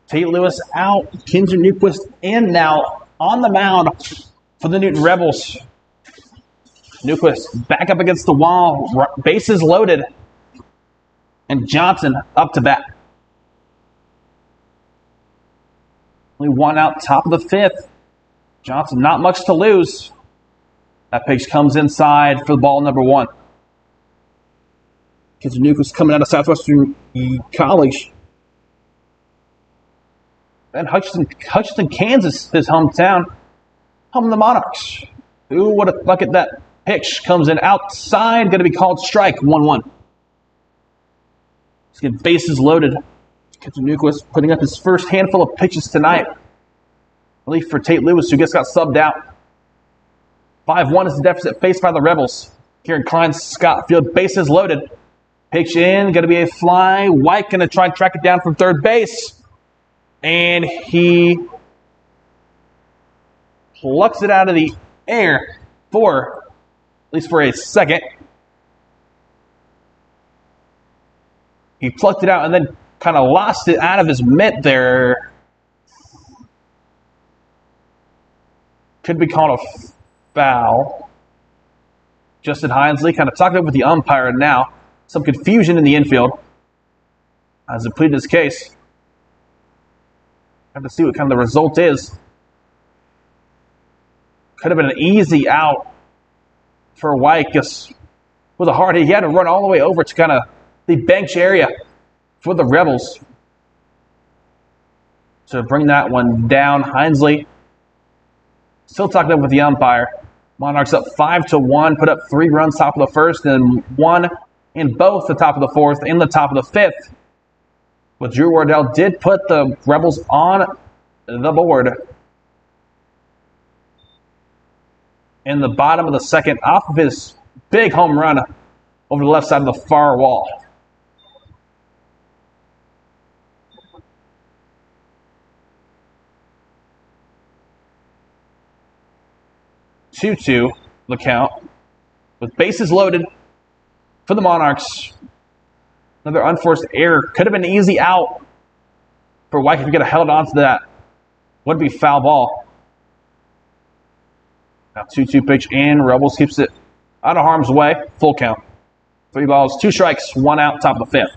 Tate Lewis out, Kinsler Newquist in now on the mound for the Newton Rebels. Newquist back up against the wall, bases loaded, and Johnson up to bat. Only one out, top of the 5th. Johnson, not much to lose. That pitch comes inside for the ball number 1. Kinsler Newquist coming out of Southwestern College. And Hutchinson, Kansas, his hometown, home of the Monarchs. Who would have thunk it? That pitch comes in outside, going to be called strike, 1-1. Let's get bases loaded. Kinsler Newquist putting up his first handful of pitches tonight. Relief for Tate Lewis, who just got subbed out. 5-1 is the deficit faced by the Rebels here in Klein Scott Field. Bases loaded. Pitch in, going to be a fly. White going to try and track it down from third base. And he plucks it out of the air for, at least for a second. He plucked it out and then kind of lost it out of his mitt there. Could be called a foul. Justin Hinesley kind of talked up with the umpire now. Some confusion in the infield as it pleaded his case. Have to see what kind of the result is. Could have been an easy out for White. Just with a hard hit, he had to run all the way over to kind of the bench area for the Rebels to bring that one down. Hinesley still talking up with the umpire. Monarchs up 5-1, put up 3 runs top of the first, and 1 in both the top of the fourth and the top of the fifth. But Drew Wardell did put the Rebels on the board in the bottom of the second off of his big home run over the left side of the far wall. Two-two, the count, with bases loaded for the Monarchs. Another unforced error. Could have been an easy out for White if he could have held on to that. Would be foul ball. Now 2-2 pitch in. Rebels keeps it out of harm's way. Full count. 3 balls, 2 strikes, 1 out, top of the fifth.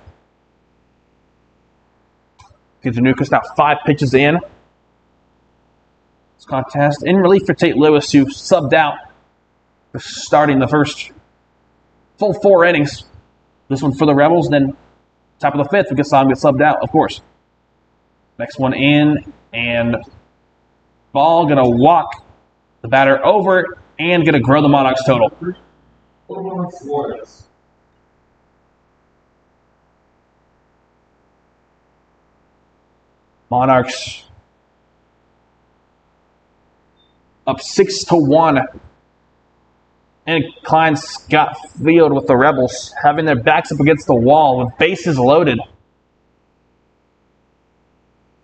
Kidzinukas now 5 pitches in. This contest in relief for Tate Lewis, who subbed out for starting the first full 4 innings. This one for the Rebels, then top of the fifth, we saw him get subbed out, of course. Next one in, and ball going to walk the batter over and going to grow the Monarchs total. Monarchs up 6-1. And Klein Scott Field with the Rebels having their backs up against the wall with bases loaded.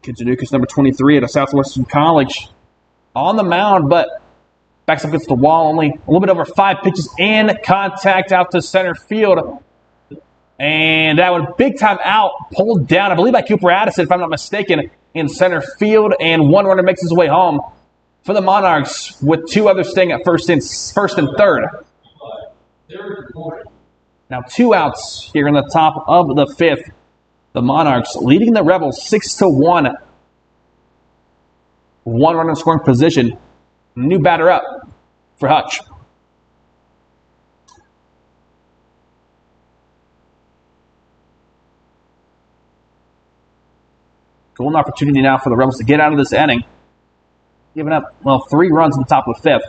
Kidzinukas, number 23 at a Southwestern College, on the mound, but backs up against the wall. Only a little bit over 5 pitches in. Contact out to center field. And that one, big time out, pulled down, I believe by Cooper Addison, if I'm not mistaken, in center field. And one runner makes his way home for the Monarchs, with 2 others staying at first and third. Now 2 outs here in the top of the fifth. The Monarchs leading the Rebels 6-1. 1 runner in scoring position. New batter up for Hutch. Golden opportunity now for the Rebels to get out of this inning. Giving up, 3 runs in the top of the fifth.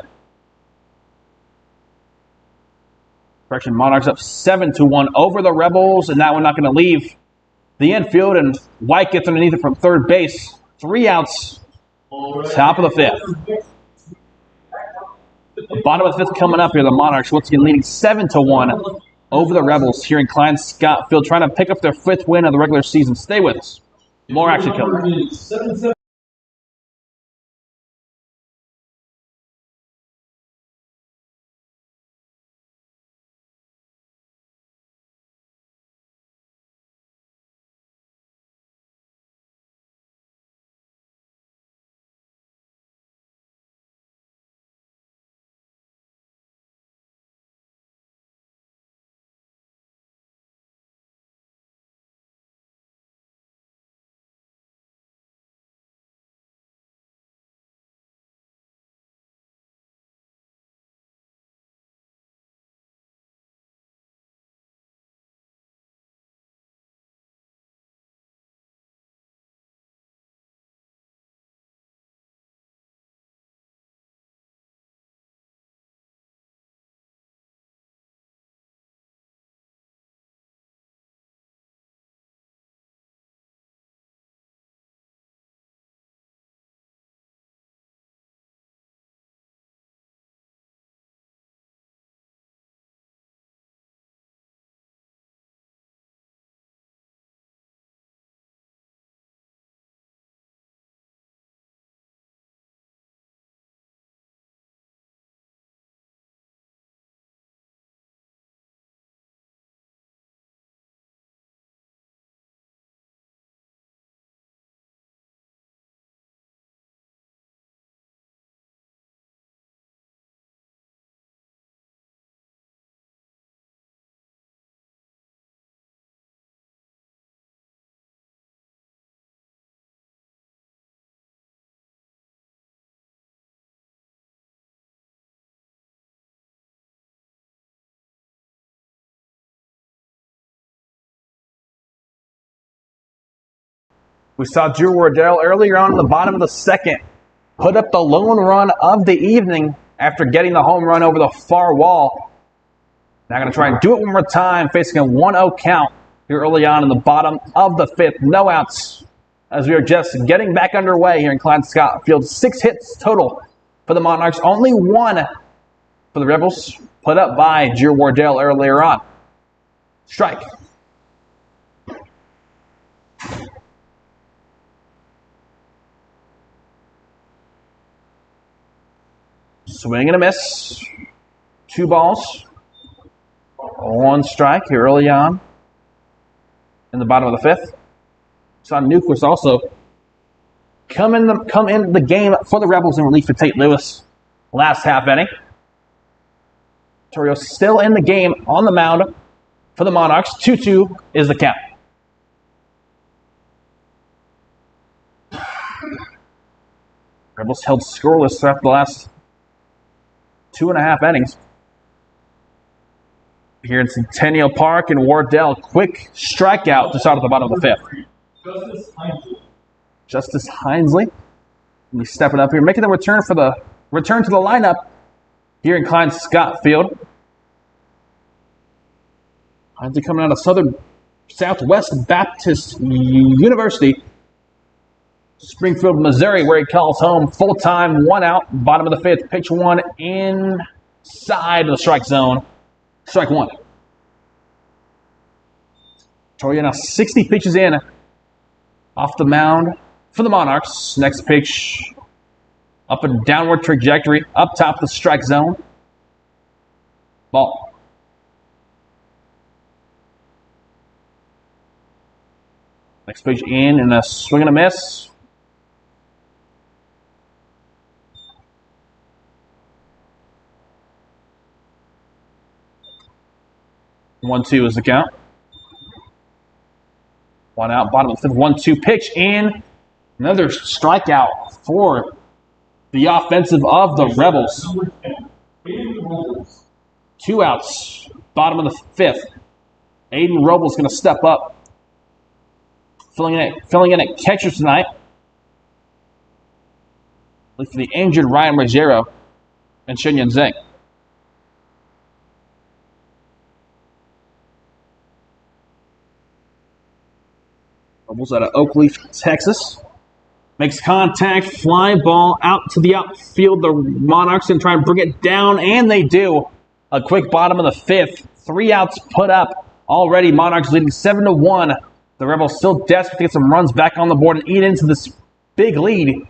Correction, Monarchs up 7-1 over the Rebels, and that one not going to leave the infield, and White gets underneath it from third base. 3 outs, top of the fifth. The bottom of the fifth coming up here, the Monarchs once again leading 7-1 over the Rebels here in Klein Scott Field, trying to pick up their 5th win of the regular season. Stay with us. More action coming. We saw Drew Wardell earlier on in the bottom of the second put up the lone run of the evening after getting the home run over the far wall. Now going to try and do it one more time, facing a 1-0 count here early on in the bottom of the fifth. No outs as we are just getting back underway here in Klein Scott Field. 6 hits total for the Monarchs. Only 1 for the Rebels, put up by Drew Wardell earlier on. Strike. Swing and a miss. 2 balls. 1 strike here early on in the bottom of the fifth. Saw Newquist also come in the game for the Rebels in relief for Tate Lewis last half inning. Torrio still in the game on the mound for the Monarchs. 2-2 is the count. Rebels held scoreless throughout the last 2.5 innings. Here in Centennial Park, and Wardell, quick strikeout to start at the bottom of the fifth. Justice Hinesley. He's stepping up here, making the return to the lineup here in Klein Scott Field. Hinesley coming out of Southwest Baptist University, Springfield, Missouri, where he calls home. Full-time, 1 out, bottom of the fifth. Pitch 1 inside the strike zone. Strike 1. Torrio now 60 pitches in off the mound for the Monarchs. Next pitch up a downward trajectory, up top of the strike zone. Ball. Next pitch in and a swing and a miss. One, 2 is the count. 1 out, bottom of the fifth. 1-2 pitch in. Another strikeout for the offensive of the Rebels. 2 outs, bottom of the fifth. Aiden Robles going to step up, filling in at catcher tonight. Look for the injured Ryan Ruggiero and Shinyan Zhang. Robles out of Oakleaf, Texas. Makes contact, fly ball out to the outfield. The Monarchs can try and bring it down, and they do. A quick bottom of the fifth. 3 outs put up already. Monarchs leading 7-1. The Rebels still desperate to get some runs back on the board and eat into this big lead.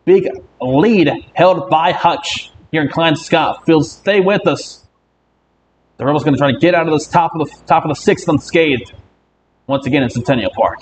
Big lead held by Hutch here in Klein Scott Field. Stay with us. The Rebels going to try to get out of this top of the sixth unscathed. Once again in Centennial Park.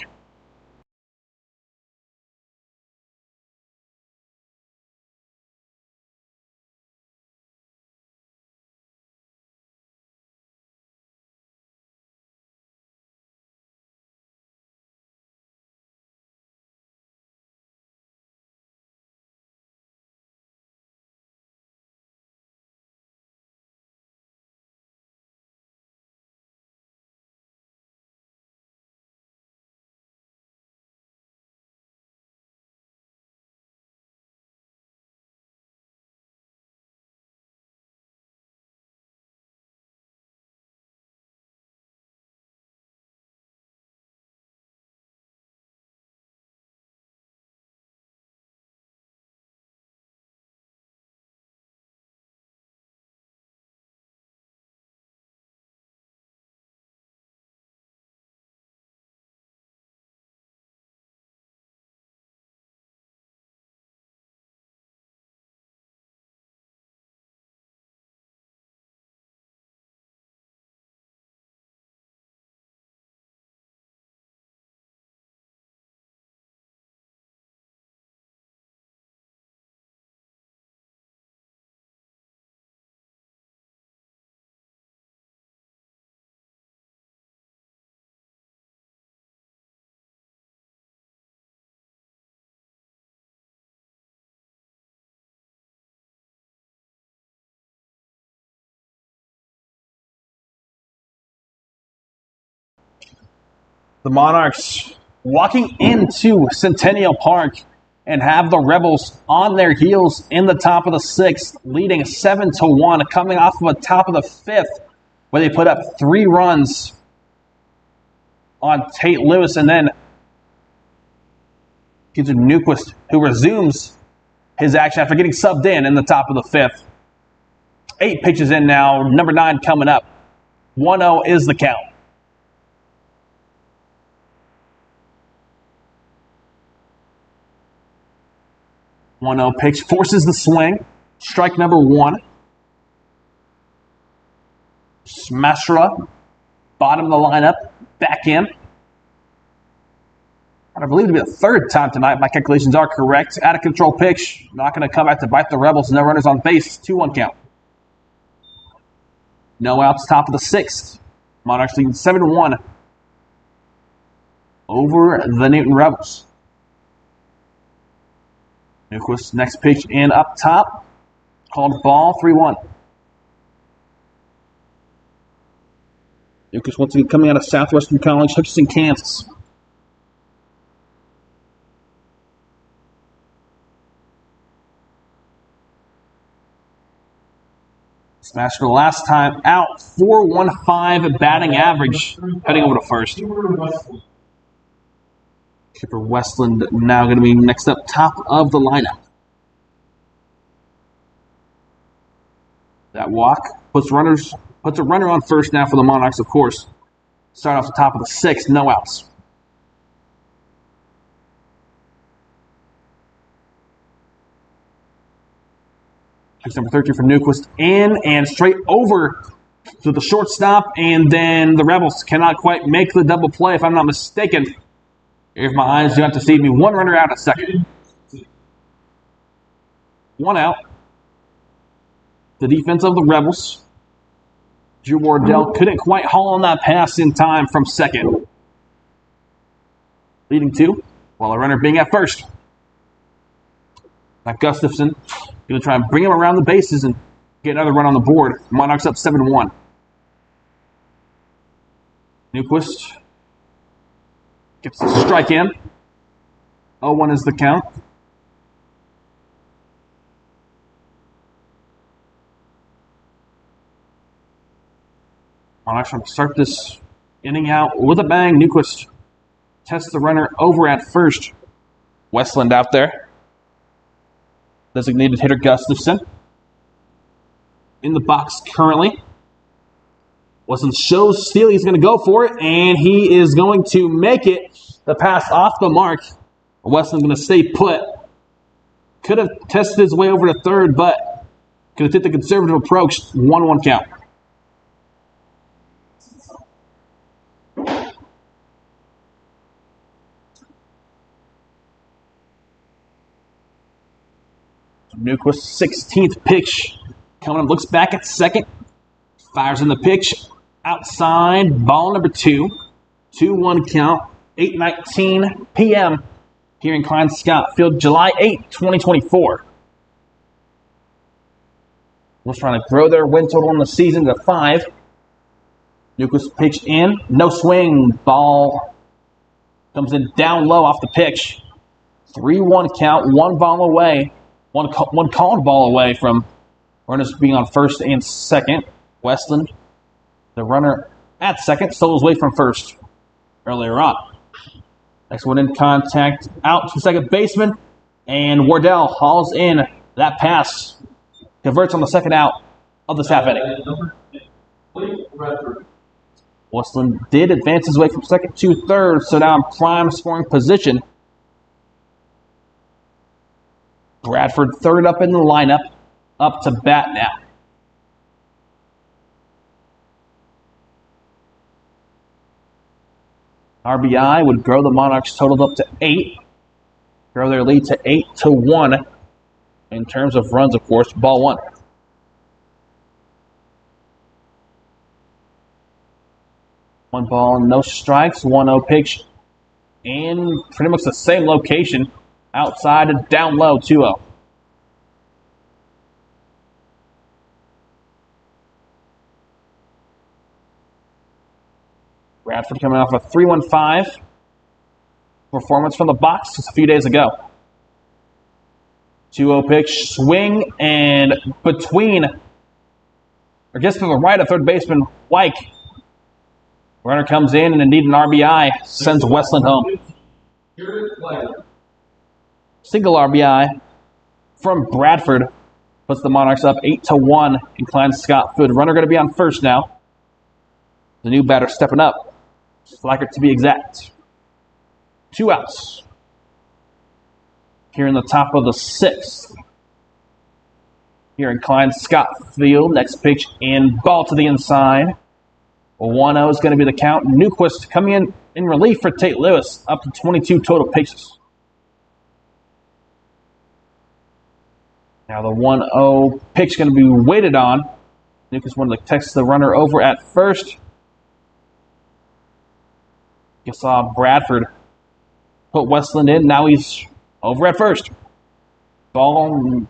The Monarchs walking into Centennial Park and have the Rebels on their heels in the top of the 6th, leading 7-1, coming off of a top of the 5th, where they put up 3 runs on Tate Lewis, and then gives it Newquist, who resumes his action after getting subbed in the top of the 5th. 8 pitches in now, number 9 coming up. 1-0 is the count. 1-0 pitch, forces the swing. Strike number 1. Smashra, bottom of the lineup, back in. I believe to be the 3rd time tonight. My calculations are correct. Out of control pitch. Not going to come back to bite the Rebels. No runners on base. 2-1 count. No outs, top of the 6th. Monarchs leading 7-1 over the Newton Rebels. Newquist, next pitch in up top. Called ball, 3-1. Newquist once again coming out of Southwestern College, Hutchinson, Kansas. Smashed the last time out, 4.15 batting average, heading over to first. Kipper Westland now going to be next up, top of the lineup. That walk puts a runner on first now for the Monarchs, of course. Start off the top of the 6th, no outs. Pitch number 13 for Newquist, in and straight over to the shortstop, and then the Rebels cannot quite make the double play, if I'm not mistaken. If my eyes do not deceive me, 1 runner out at second. 1 out. The defense of the Rebels. Drew Wardell couldn't quite haul on that pass in time from second. Leading 2, while a runner being at first. Now Gustafson going to try and bring him around the bases and get another run on the board. Monarchs up 7-1. Newquist gets the strike in. 0-1 is the count. Monarchs trying to start this inning out with a bang. Newquist tests the runner over at first. Westland out there. Designated hitter Gustafson in the box currently. Westland shows Steele he's going to go for it, and he is going to make it. The pass off the mark. Westland going to stay put. Could have tested his way over to third, but could have hit the conservative approach. 1-1 count. Newquist, 16th pitch. Coming up, looks back at second. Fires in the pitch. Outside, ball number 2. 2-1 count. 8:19 p.m. here in Klein Scott Field, July 8, 2024. Wolves trying to grow their win total on the season to 5. Newquist pitched in. No swing. Ball comes in down low off the pitch. 3-1 count. 1 ball away. One called ball away from runners being on first and second. Westland, the runner at second, stole his way from first earlier on. Next one in contact out to second baseman, and Wardell hauls in that pass. Converts on the second out of the half inning. Westland did advance his way from second to third, so now in prime scoring position. Bradford third up in the lineup, up to bat now. RBI would grow the Monarchs totaled up to 8. Grow their lead to 8-1 in terms of runs, of course. Ball 1. One ball, no strikes, 1-0 pitch. In pretty much the same location. Outside and down low, 2-0. Bradford coming off a 3-1-5. performance from the box just a few days ago. 2-0 pitch, swing, and between, or just to the right of third baseman Wyke. Runner comes in and indeed an RBI sends Westland home. Single RBI from Bradford puts the Monarchs up 8-1 in Klein Scott Field. Runner going to be on first now. The new batter stepping up. Slacker to be exact. 2 outs. Here in the top of the 6th. Here in Klein Scott Field. Next pitch and ball to the inside. 1-0 is going to be the count. Newquist coming in relief for Tate Lewis, up to 22 total pitches. Now the 1-0 pitch going to be waited on. Newquist wanted to text the runner over at first. You saw Bradford put Westland in. Now he's over at first. Ball.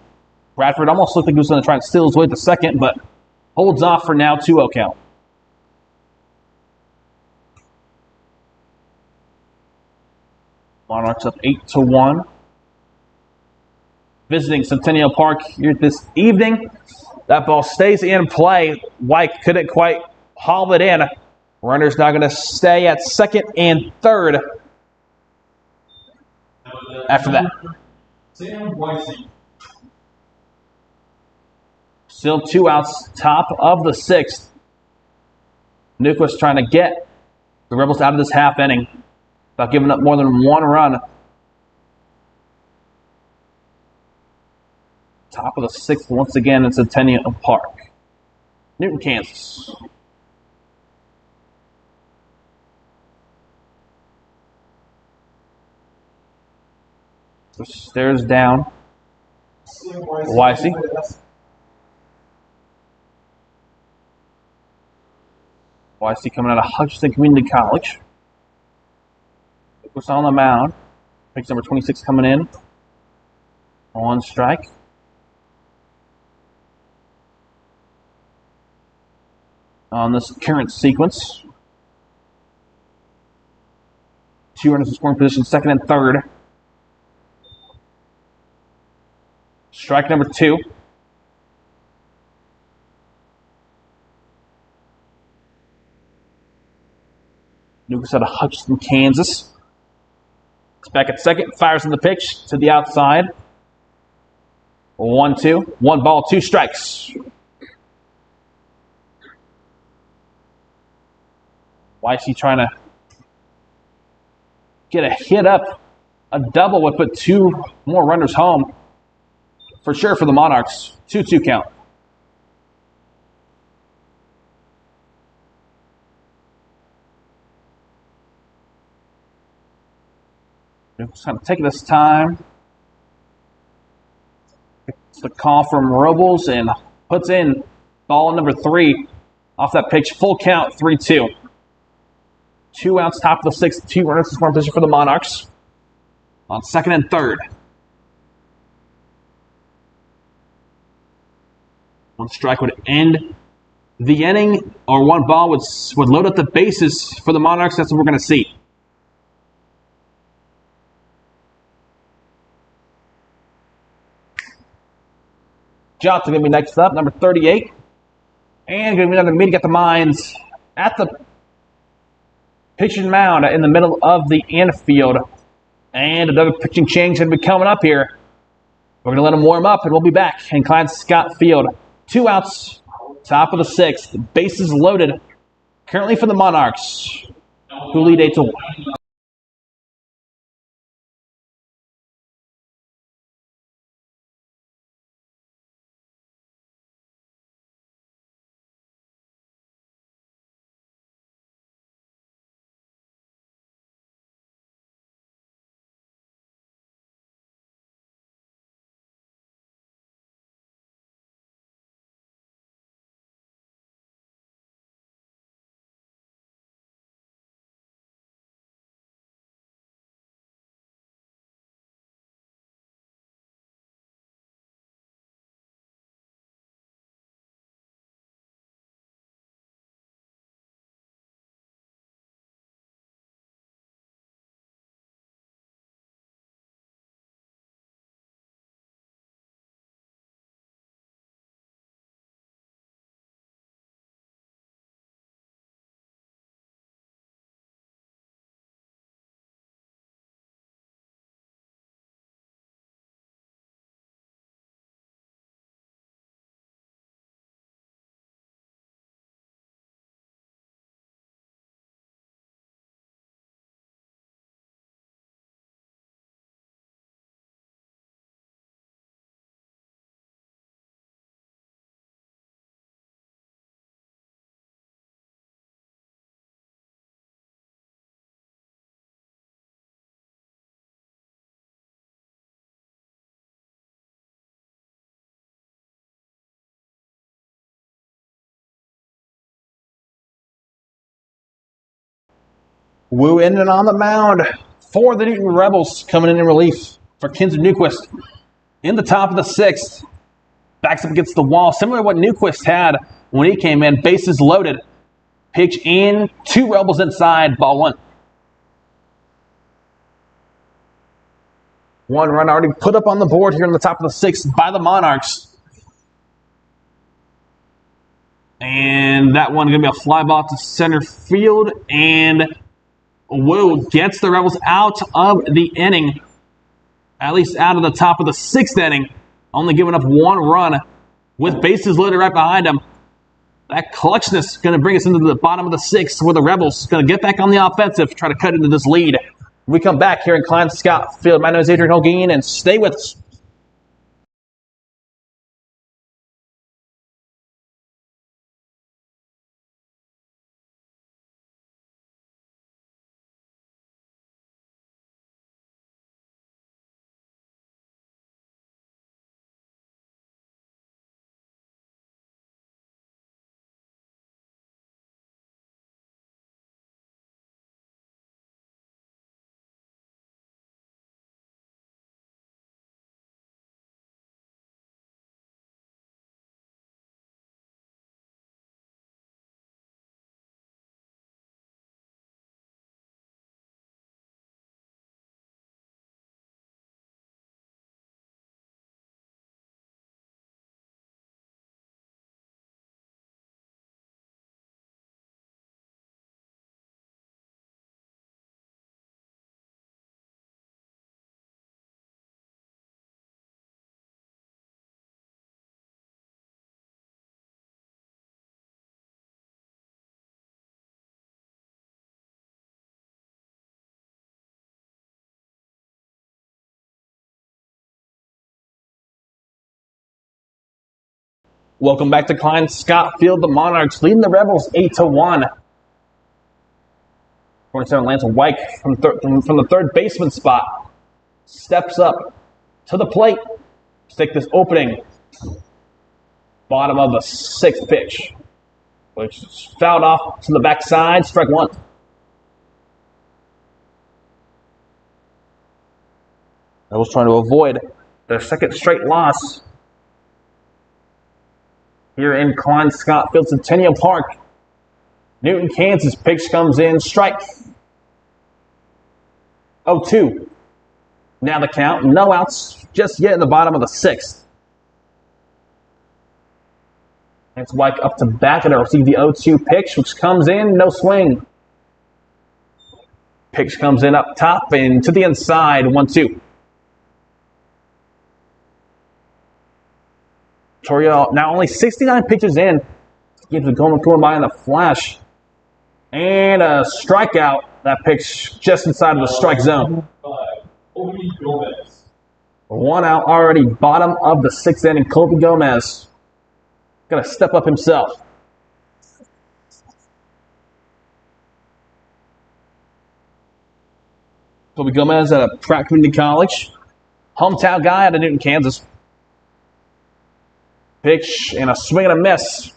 Bradford almost looked like he was going to try and steal his way to second, but holds off for now. 2-0 count. Monarchs up 8-1. Visiting Centennial Park here this evening. That ball stays in play. Wyke couldn't quite haul it in. Runner's now going to stay at second and third. After that. Still 2 outs, top of the 6th. Newquist trying to get the Rebels out of this half inning without giving up more than 1 run. Top of the 6th once again in Centennial Park. Newton, Kansas. So stares down. Wisey. Wisey coming out of Hutchinson Community College. Was on the mound. Picks number 26 coming in. 1 strike. On this current sequence. 2 runners in scoring position, second and third. Strike number 2. Lucas out of Hutchinson, Kansas. It's back at second. Fires in the pitch to the outside. 1-2. 1 ball, 2 strikes. Wisey trying to get a hit up. A double would put 2 more runners home. For sure for the Monarchs. 2-2 count. Just kind of taking this time. It's the call from Robles and puts in ball number 3 off that pitch. Full count, 3-2. 2 outs, top of the 6th. 2 runners in scoring position for the Monarchs. On second and third. 1 strike would end the inning, or 1 ball would load up the bases for the Monarchs. That's what we're going to see. Johnson going to be next up, number 38. And going to be another meeting at the Mines at the pitching mound in the middle of the infield. And another pitching change going to be coming up here. We're going to let them warm up, and we'll be back in Klein Scott Field. 2 outs, top of the 6th. Bases loaded. Currently for the Monarchs, who lead 8-1. Wu in and on the mound for the Newton Rebels, coming in relief for Kinzer Newquist. In the top of the 6th, backs up against the wall, similar to what Newquist had when he came in. Bases loaded. Pitch in, 2 Rebels inside, ball 1. 1 run already put up on the board here in the top of the 6th by the Monarchs. And that one going to be a fly ball to center field. And Wu gets the Rebels out of the inning, at least out of the top of the 6th inning, only giving up 1 run with bases loaded right behind him. That clutchness is going to bring us into the bottom of the 6th, where the Rebels going to get back on the offensive, try to cut into this lead. We come back here in Klein Scott Field. My name is Adrian Holguin, and stay with us. Welcome back to Klein Scott Field. The Monarchs leading the Rebels 8-1. 47 Lance White from the third baseman spot steps up to the plate to take this opening bottom of the 6th pitch, which is fouled off to the backside. Strike 1. Rebels trying to avoid their 2nd straight loss here in Klein Scott Field, Centennial Park. Newton, Kansas. Pitch comes in. Strike. 0-2. Now the count. No outs just yet in the bottom of the 6th. It's White up to bat to receive the 0-2 pitch, which comes in. No swing. Pitch comes in up top and to the inside. 1-2. Torrio now only 69 pitches in. Games going by in a flash. And a strikeout. That pitch just inside of the strike zone. 1 out already. Bottom of the 6th inning. Colby Gomez going to step up himself. Colby Gomez at a Pratt Community College. Hometown guy out of Newton, Kansas. Pitch and a swing and a miss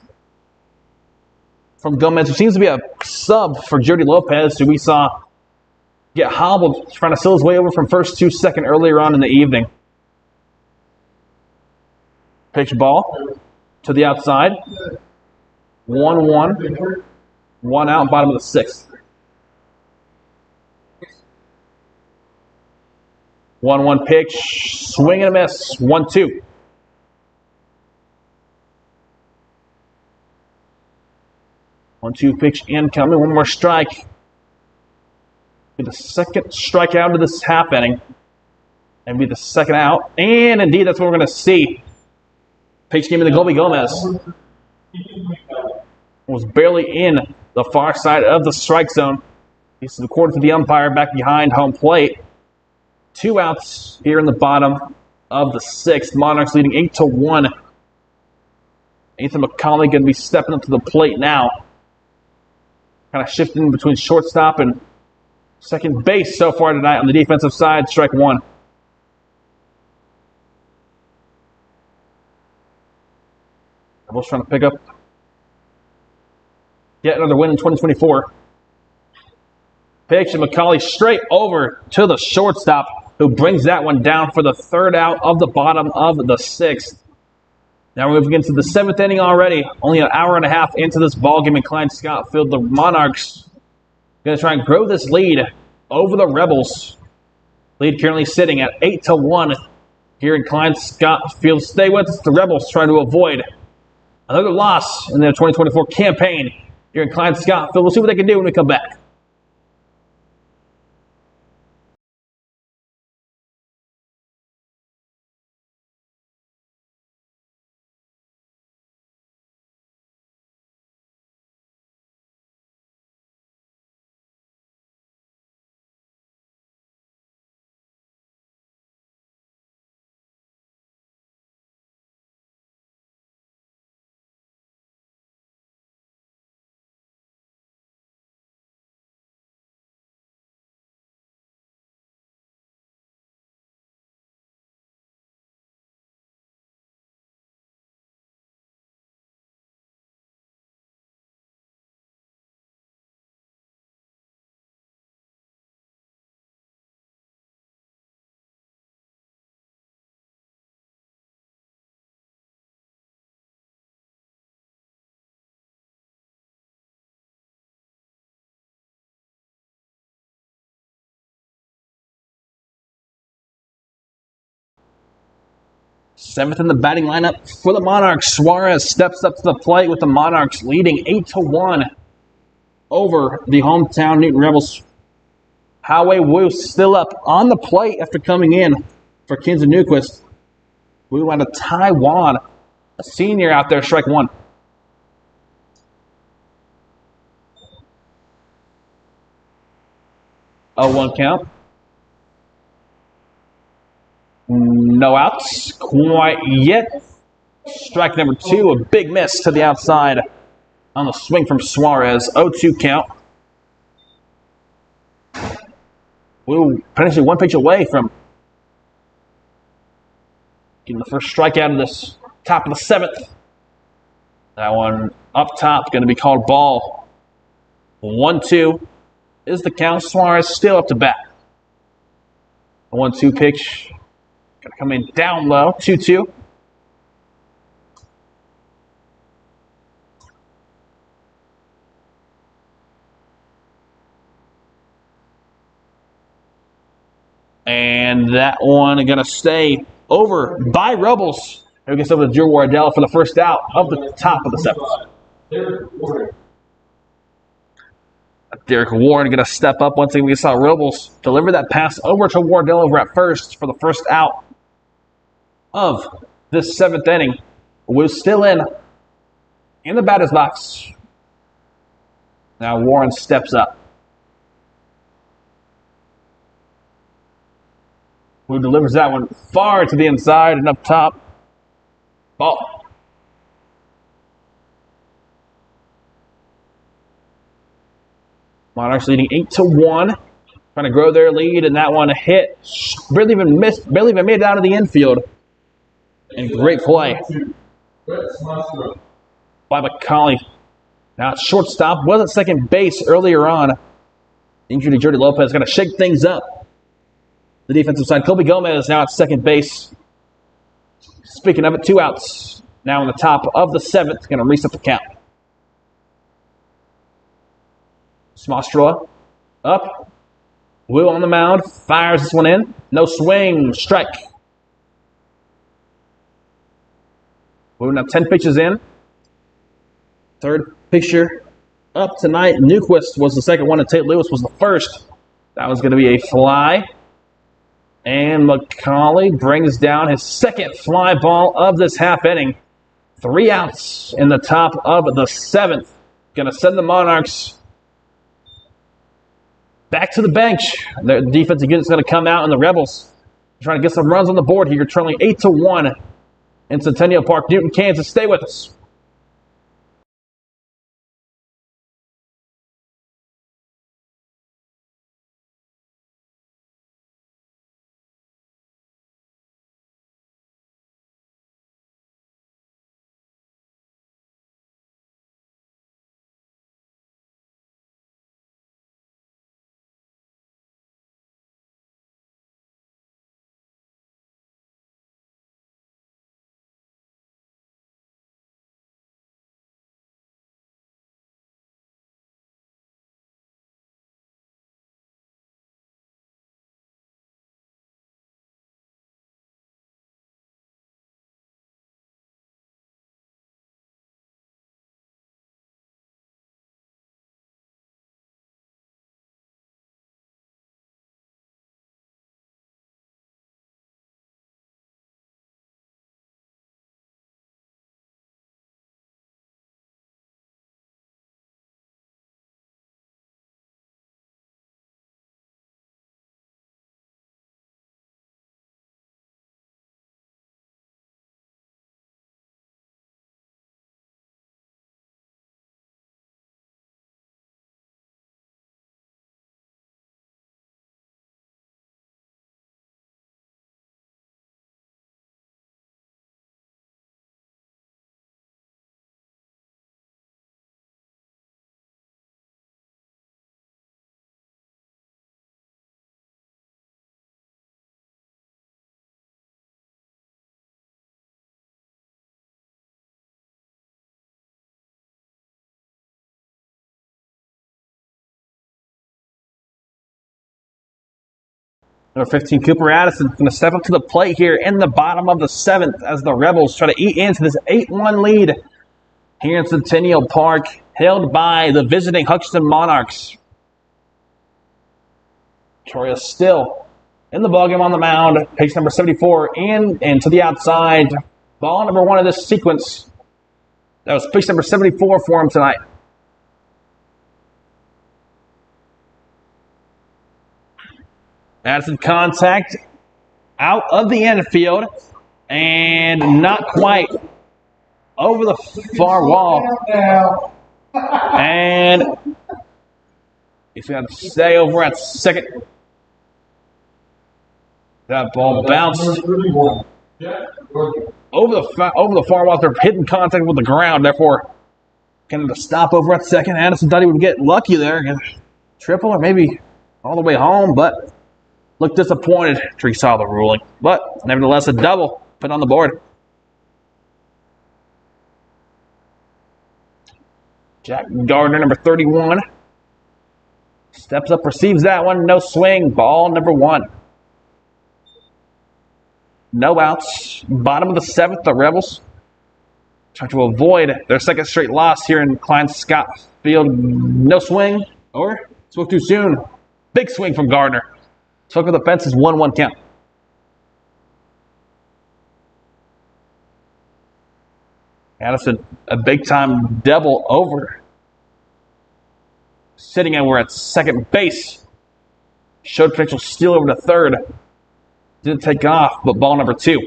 from Gomez, who seems to be a sub for Jody Lopez, who we saw get hobbled trying to steal his way over from first to second earlier on in the evening. Pitch ball to the outside. 1-1. 1 out, bottom of the 6th. 1-1 pitch. Swing and a miss. 1-2. 1-2 pitch incoming. 1 more strike. Be the 2nd strikeout of this half inning. And be the 2nd out. And indeed, that's what we're going to see. Pitch came into Colby Gomez. Was barely in the far side of the strike zone. This is according to the umpire back behind home plate. 2 outs here in the bottom of the 6th. Monarchs leading 8-1. Ethan McCauley going to be stepping up to the plate now. Kind of shifting between shortstop and second base so far tonight on the defensive side. Strike 1. Rebels trying to pick up yet another win in 2024. Pitch and McCauley straight over to the shortstop, who brings that one down for the third out of the bottom of the sixth. Now we're moving into the seventh inning already. Only an hour and a half into this ballgame in Klein Scott Field. The Monarchs going to try and grow this lead over the Rebels. Lead currently sitting at 8-1 here in Klein Scott Field. Stay with us. The Rebels trying to avoid another loss in their 2024 campaign here in Klein Scott Field. We'll see what they can do when we come back. Seventh in the batting lineup for the Monarchs. Suarez steps up to the plate with the Monarchs leading 8-1 over the hometown Newton Rebels. Howie Wu still up on the plate after coming in for Kinza Newquist. We went to Taiwan, a senior out there, strike one. Oh, 1 count. No outs quite yet. Strike number 2, a big miss to the outside on the swing from Suarez. 0-2 count. We're potentially 1 pitch away from getting the first strikeout of this top of the 7th. That one up top going to be called ball. 1-2 is the count. Suarez still up to bat. A 1-2 pitch. Going to come in down low. 2-2. And that one going to stay over by Rebels. Here gets over to Drew Wardell for the first out of the top of the 7th. Derek Warren going to step up. Once again, we saw Rebels deliver that pass over to Wardell over at first for the first out of this 7th inning. We're still in the batter's box. Now Warren steps up. Who delivers that one far to the inside and up top. Ball. Monarchs leading 8-1. Trying to grow their lead, and that one hit. Barely even made it out of the infield. And great play by McCauley. Now it's shortstop. Was at second base earlier on. Injury to Jordy Lopez. Going to shake things up. The defensive side. Kobe Gomez now at second base. Speaking of it, 2 outs. Now in the top of the 7th. Going to reset the count. Smostroa up. Wu on the mound. Fires this one in. No swing. Strike. Wu now 10 pitches in. Third pitcher up tonight. Newquist was the second one, and Tate Lewis was the first. That was going to be a fly. And McCauley brings down his second fly ball of this half inning. 3 outs in the top of the 7th. Going to send the Monarchs back to the bench. The defensive unit's going to come out, and the Rebels trying to get some runs on the board here. You're trailing 8-1 in Centennial Park, Newton, Kansas. Stay with us. Number 15, Cooper Addison, going to step up to the plate here in the bottom of the 7th as the Rebels try to eat into this 8-1 lead here in Centennial Park, held by the visiting Hutchinson Monarchs. Troya still in the ballgame on the mound. Pitch number 74 in and to the outside. Ball number 1 of this sequence. That was pitch number 74 for him tonight. Addison contact out of the infield and not quite over the far wall. And he's going to stay over at second. That ball bounced over the far wall. They're hitting contact with the ground, therefore kind of stop over at second. Addison thought he would get lucky there, get triple or maybe all the way home, but looked disappointed after he saw the ruling. But nevertheless, a double put on the board. Jack Gardner, number 31, steps up, receives that one, no swing, ball number 1. No outs. Bottom of the 7th, the Rebels trying to avoid their second straight loss here in Klein-Scott Field. No swing, or spoke too soon. Big swing from Gardner. Took with the fences, 1-1 count. Addison, a big-time double over. Sitting over at second base. Showed potential steal over to third. Didn't take off, but ball number 2.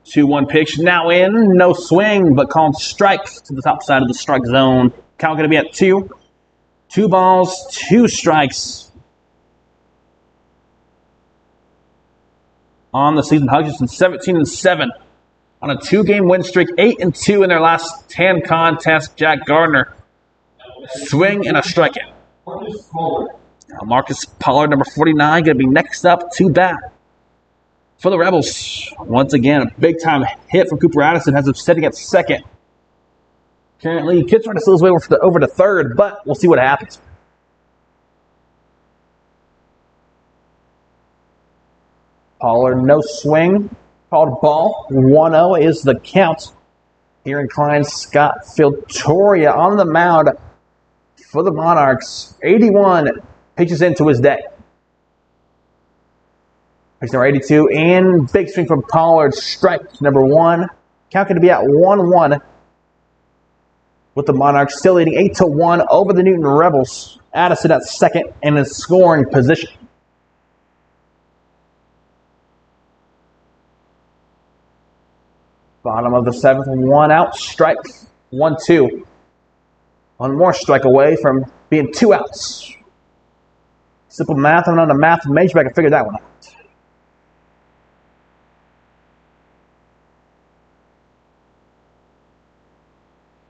Two-one pitch now in, no swing, but called strike to the top side of the strike zone. Count going to be at 2. 2 balls, 2 strikes. On the season, Hutchinson 17-7 on a 2-game win streak, 8-2 in their last 10 contests. Jack Gardner, swing and a strikeout. Now Marcus Pollard, number 49, going to be next up to bat for the Rebels. Once again, a big-time hit from Cooper Addison has him sitting at second. Currently, Kid's trying to steal his way over to third, but we'll see what happens. Pollard, no swing. Called ball. 1-0 is the count here in Klein-Scott Field. Toria on the mound for the Monarchs. 81 pitches into his day. Pitch number 82, and big swing from Pollard. Strike number 1. Count going to be at 1-1 with the Monarchs still leading 8-1 over the Newton Rebels. Addison at second in his scoring position. Bottom of the 7th, 1 out, strike, 1-2. One more strike away from being 2 outs. Simple math. I'm not a math major, but I can figure that one out.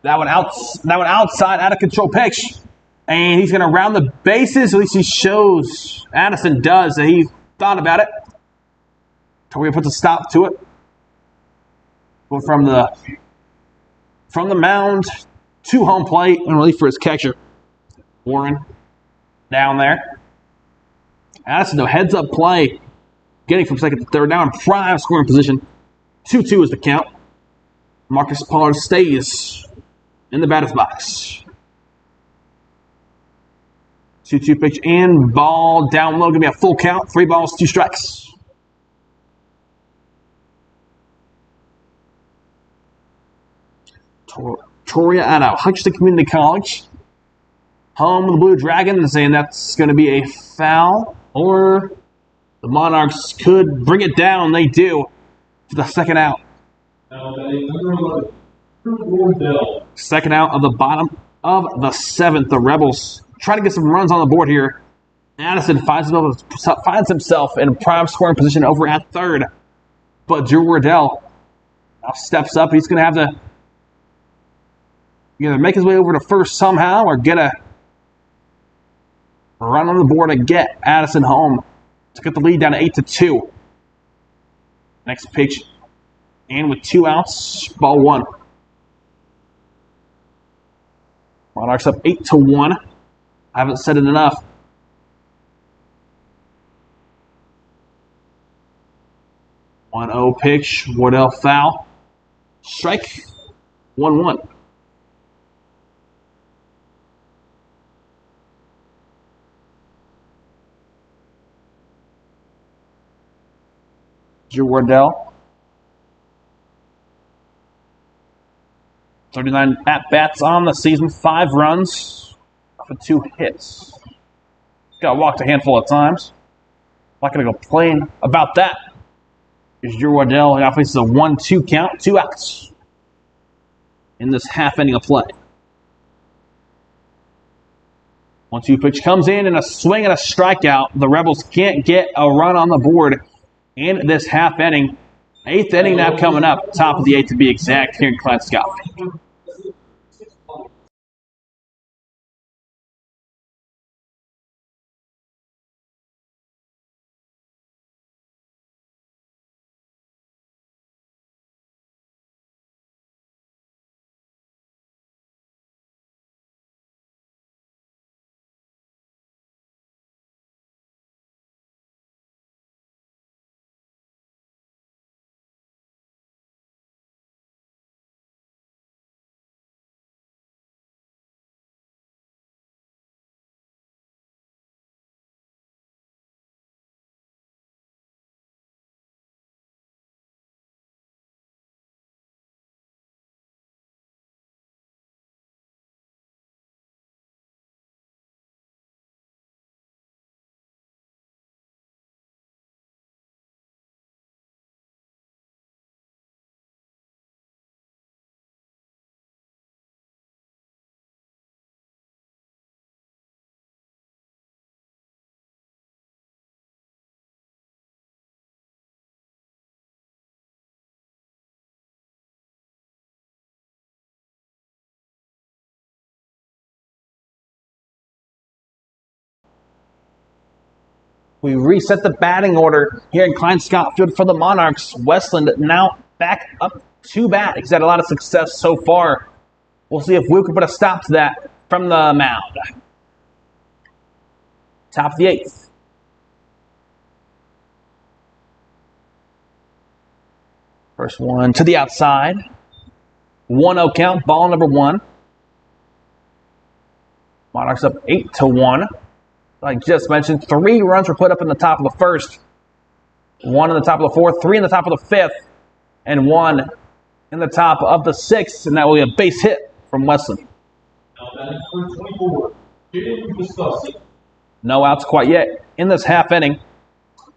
That one outside, out of control pitch. And he's going to round the bases. At least he shows, Addison does, that he thought about it. Toria puts a stop to it. But from the mound to home plate and relief for his catcher. Warren down there. Addison, though, heads up play. Getting from second to third. Now in prime scoring position. 2-2 is the count. Marcus Pollard stays in the batter's box. 2-2 pitch in. Ball down low. Going to be a full count. 3 balls, 2 strikes. Toria out of Hutchinson Community College. Home of the Blue Dragons, and that's going to be a foul. Or the Monarchs could bring it down. They do for the second out. Second out of the bottom of the 7th. The Rebels try to get some runs on the board here. Addison finds himself in prime scoring position over at third. But Drew Wardell now steps up. He's going to have to either make his way over to first somehow or get a run on the board and get Addison home to get the lead down to 8-2. Next pitch And with 2 outs, ball 1. Monarchs up 8-1. I haven't said it enough. 1-0 pitch. Wardell foul. Strike. 1-1. Drew Wardell. 39 at-bats on the season. 5 runs for 2 hits. Got walked a handful of times. Not going to complain about that. Here's Drew Wardell. He faces a 1-2 count. 2 outs in this half inning of play. 1-2 pitch comes in and a swing and a strikeout. The Rebels can't get a run on the board in this half inning. 8th inning now coming up. Top of the 8th to be exact here in Klein Scott. We reset the batting order here in Klein Scott Field for the Monarchs. Westland now back up to bat. He's had a lot of success so far. We'll see if Will can put a stop to that from the mound. Top of the 8th. First one to the outside. 1-0 count, ball number 1. Monarchs up 8-1. Like just mentioned, 3 runs were put up in the top of the first, 1 in the top of the 4th, 3 in the top of the 5th, and 1 in the top of the 6th, and that will be a base hit from Westland. Now that is for 24. Gustafson. No outs quite yet in this half inning.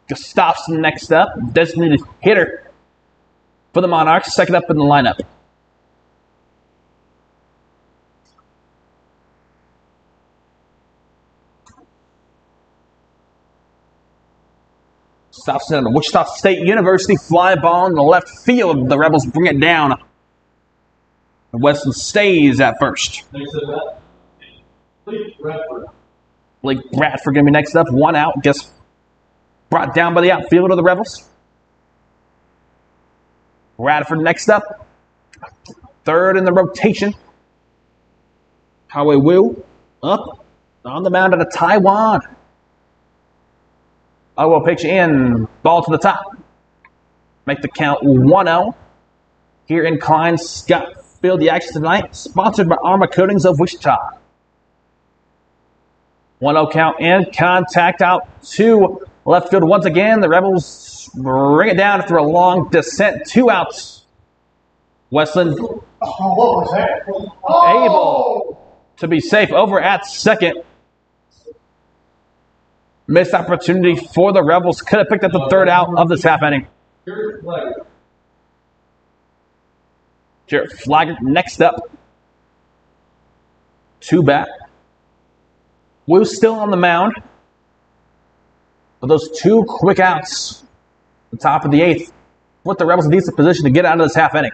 Gustafson next up, designated hitter for the Monarchs, second up in the lineup. Stops in Wichita State University. Fly ball in the left field. The Rebels bring it down. And Westland stays at first. Next to that, Blake Bradford. Blake Bradford going to be next up. 1 out. Gets brought down by the outfield of the Rebels. Bradford next up. 3rd in the rotation. Howie Wu up on the mound out of Taiwan. I will pitch in. Ball to the top. Make the count 1-0. Here in Klein Scott Field, the action tonight, sponsored by Armor Coatings of Wichita. 1-0 count and contact out to left field once again. The Rebels bring it down after a long descent. 2 outs. Westland What was that? able to be safe over at second. Missed opportunity for the Rebels. Could have picked up the 3rd out of this half inning. Jarrett Flagger next up. 2 bat. Wu's still on the mound. With those 2 quick outs. The top of the 8th. Put the Rebels in decent position to get out of this half inning.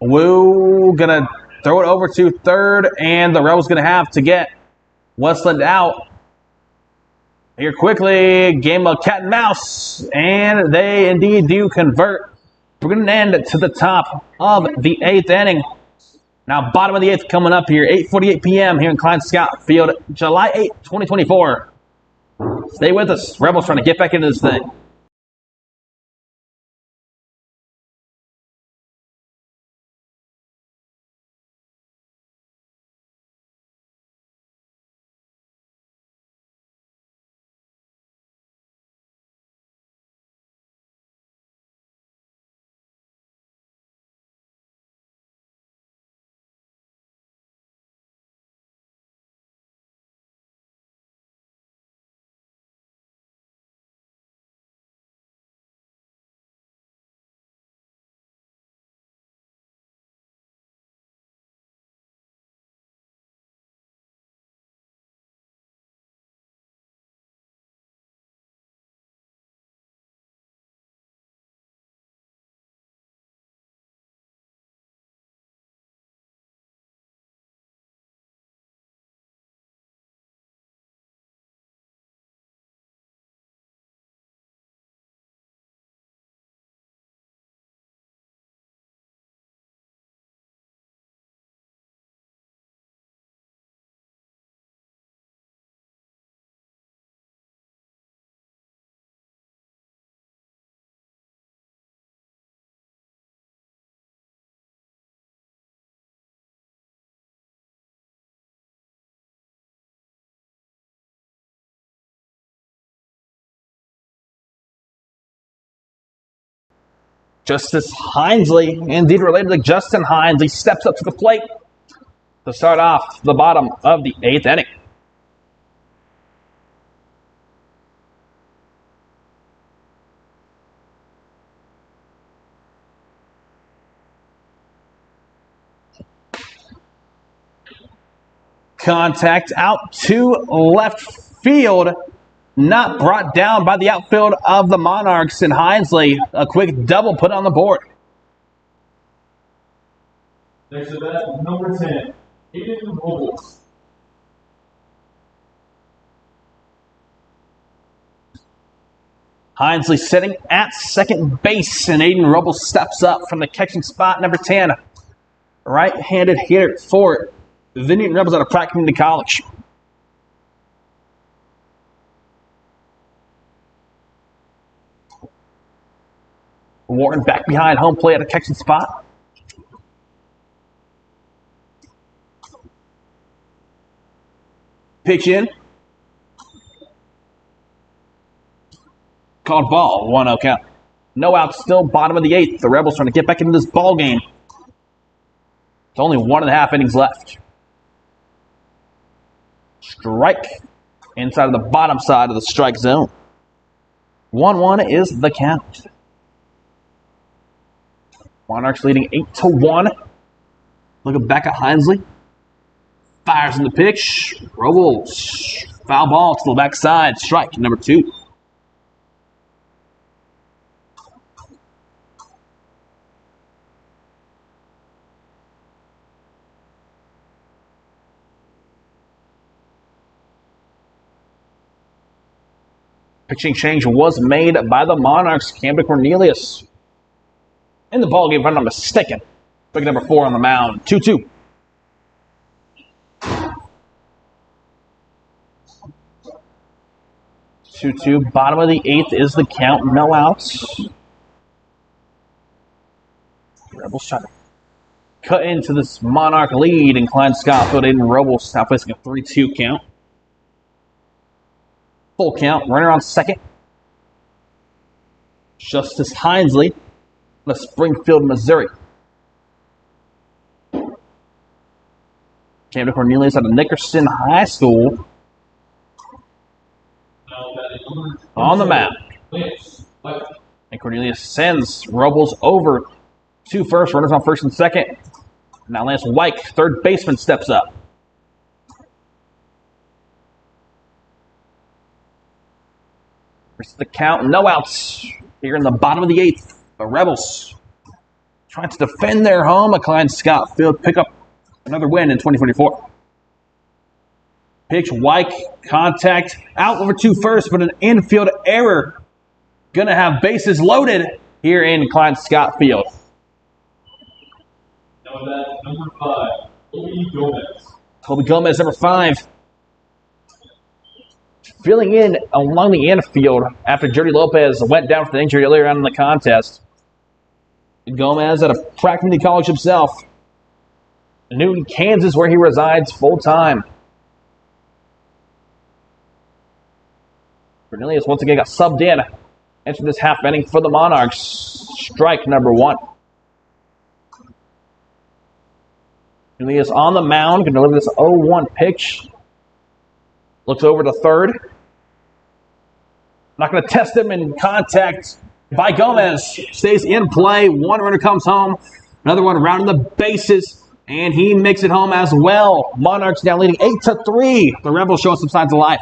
Wu gonna throw it over to 3rd, and the Rebels going to have to get Westland out Here quickly, game of cat and mouse, and they indeed do convert. We're going to end to the top of the 8th inning. Now, bottom of the 8th coming up here, 8:48 p.m. here in Klein Scott Field, July 8, 2024. Stay with us. Rebels trying to get back into this thing. Justice Hinesley, indeed related to Justin Hines, he steps up to the plate to start off the bottom of the 8th inning. Contact out to left field. Not brought down by the outfield of the Monarchs, and Hinesley, a quick double put on the board. Next to that, number 10, Aiden Robles. Hinesley sitting at second base, and Aiden Robles steps up from the catching spot, number 10. Right-handed hitter for the Newton Rebels out of Pratt Community College. Warren back behind home plate at a catching spot. Pitch in. Called ball, 1-0 count. No outs still, bottom of the 8th. The Rebels trying to get back into this ball game. It's only 1.5 innings left. Strike inside of the bottom side of the strike zone. 1-1 is the count. Monarchs leading 8-1. Looking back at Hinesley. Fires in the pitch. Robles. Foul ball to the backside. Strike number 2. Pitching change was made by the Monarchs. Camden Cornelius in the ballgame, if I'm not mistaken. Pick number 4 on the mound. 2-2. Bottom of the 8th is the count. No outs. Rebels trying to cut into this Monarch lead. And Klein Scott Field in Robles now facing a 3-2 count. Full count. Runner on second. Justice Hinesley. Springfield, Missouri. Camden Cornelius out of Nickerson High School. On the mound. And Cornelius sends Robles over to first. Runners on first and second. Now Lance Wyke, third baseman, steps up. Here's the count. No outs here in the bottom of the 8th. The Rebels trying to defend their home at Klein Scott Field, pick up another win in 2024. Pitch, White, contact, out over to first, but an infield error. Gonna have bases loaded here in Klein Scott Field. Now that number 5, Toby Gomez. Toby Gomez, number 5. Filling in along the infield after Jordy Lopez went down for the injury earlier on in the contest. Gomez at a Pratt Community College himself. Newton, Kansas, where he resides full-time. Cornelius once again got subbed in. Entering this half inning for the Monarchs. Strike number 1. Cornelius on the mound. Can deliver this 0-1 pitch. Looks over to third. Not going to test him in contact by Gomez. Stays in play. One runner comes home. Another one rounding the bases. And he makes it home as well. Monarchs now leading 8-3. The Rebels showing some signs of life.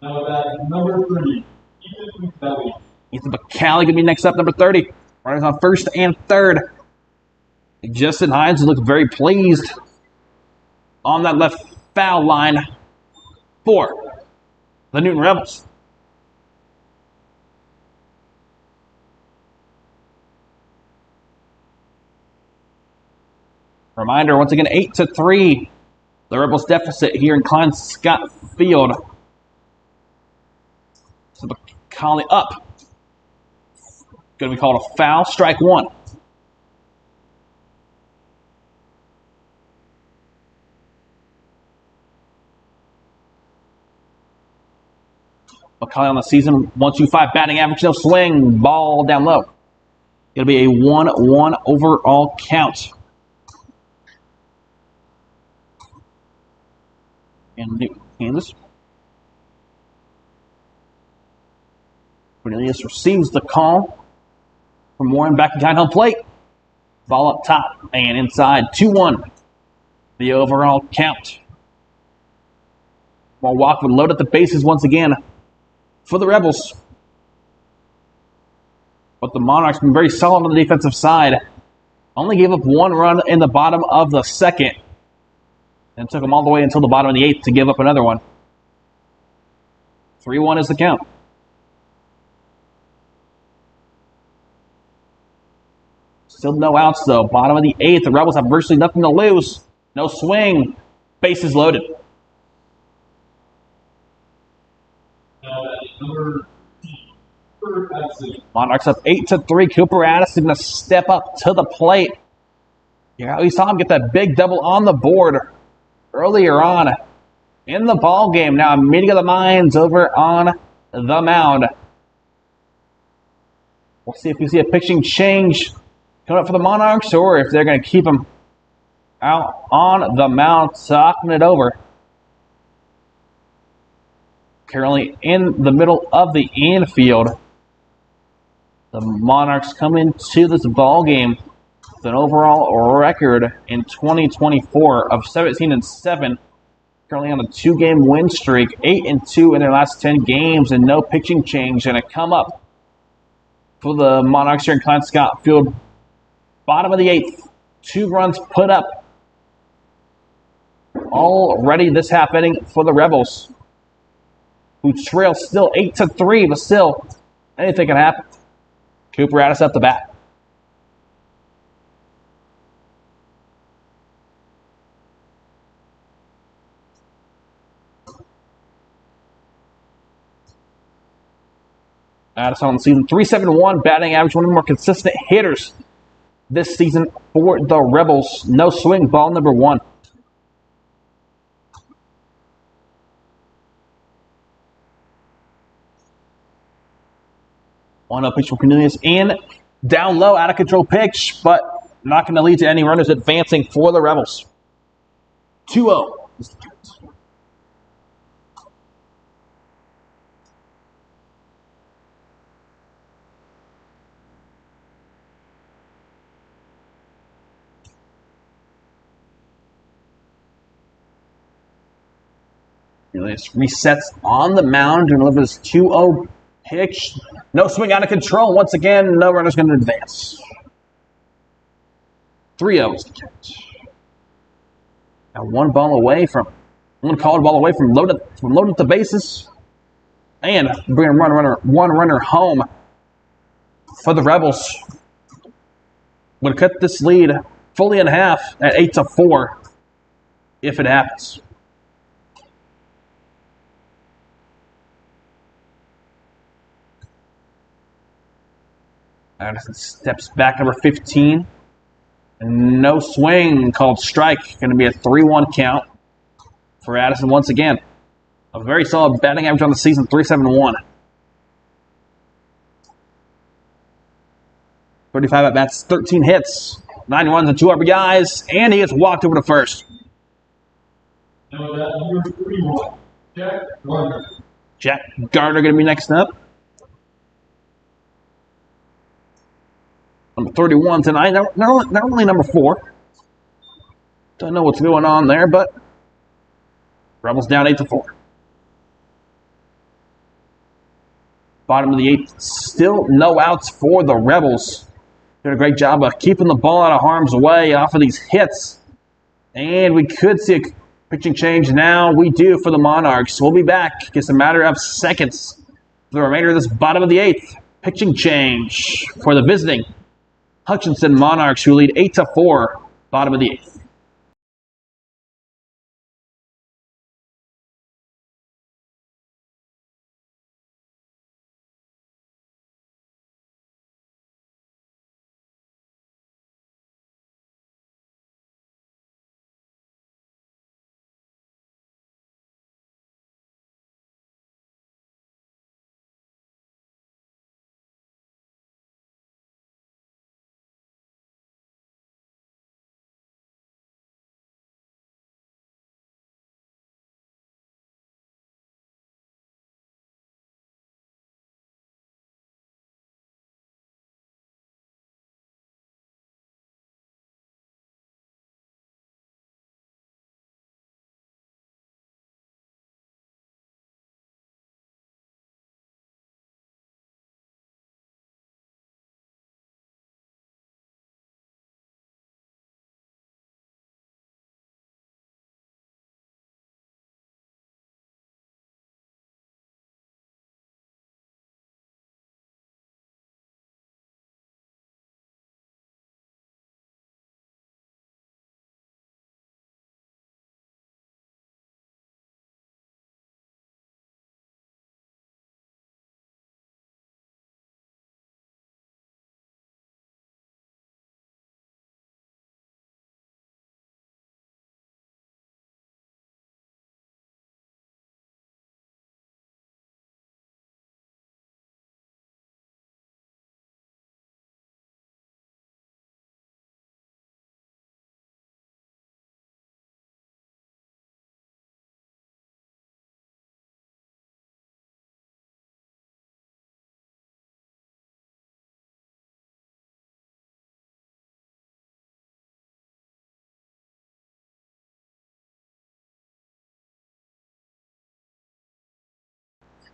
Now that number 30, Ethan McCallie. Ethan McCallie going to be next up, number 30. Runners on first and third. Justin Hines looks very pleased on that left foul line for the Newton Rebels. Reminder, once again, 8-3. The Rebels deficit here in Klein Scott Field. So McCauley up. Going to be called a foul. Strike 1. McCauley on the season, 125 batting average, no swing, ball down low. It'll be a 1-1 overall count. In Newton, Kansas. Cornelius receives the call from Warren back behind home plate. Ball up top and inside, 2-1. The overall count. While Walk would load at the bases once again for the Rebels. But the Monarchs been very solid on the defensive side. Only gave up 1 run in the bottom of the second. And took them all the way until the bottom of the 8th to give up another one. 3-1 is the count. Still no outs though. Bottom of the 8th. The Rebels have virtually nothing to lose. No swing. Bases loaded. Now that number 4, Addison. Monarchs up 8-3. Cooper Addison going to step up to the plate. Yeah, we saw him get that big double on the board earlier on in the ball game. Now a meeting of the minds over on the mound. We'll see if we see a pitching change coming up for the Monarchs, or if they're going to keep him out on the mound, talking it over. Currently in the middle of the infield. The Monarchs come into this ball game with an overall record in 2024 of 17-7. Currently on a 2-game win streak, 8-2 in their last 10 games, and no pitching change. And a come up for the Monarchs here in Klein Scott Field. Bottom of the 8th, 2 runs put up already this half inning for the Rebels, who trail still 8-3, but still anything can happen. Cooper Addison up the bat. Addison on the season, 3.71 batting average, one of the more consistent hitters this season for the Rebels. No swing, ball number 1. One up pitch for Cornelius in. Down low, out of control pitch, but not going to lead to any runners advancing for the Rebels. 2-0. Cornelius resets on the mound and delivers 2-0 pitch. No swing, out of control. Once again, no runner's going to advance. 3-0 is the count. Now 1 ball away from I'm going to call the ball away from loaded to bases. And bring one runner home for the Rebels. Would cut this lead fully in half at 8-4 if it happens. Addison steps back, number 15. And no swing, called strike. Going to be a 3-1 count for Addison once again. A very solid batting average on the season, .371. 35 at-bats, 13 hits, 9 runs and 2 RBIs, and he gets walked over to first. Now that number 31, Jack Gardner. Jack Gardner going to be next up. Number 31 tonight, not only number 4. Don't know what's going on there, but Rebels down 8-4. Bottom of the 8th, still no outs for the Rebels. Doing a great job of keeping the ball out of harm's way off of these hits. And we could see a pitching change now. We do for the Monarchs. We'll be back. Just a matter of seconds for the remainder of this bottom of the 8th. Pitching change for the visiting Hutchinson Monarchs, who lead 8-4, bottom of the 8th.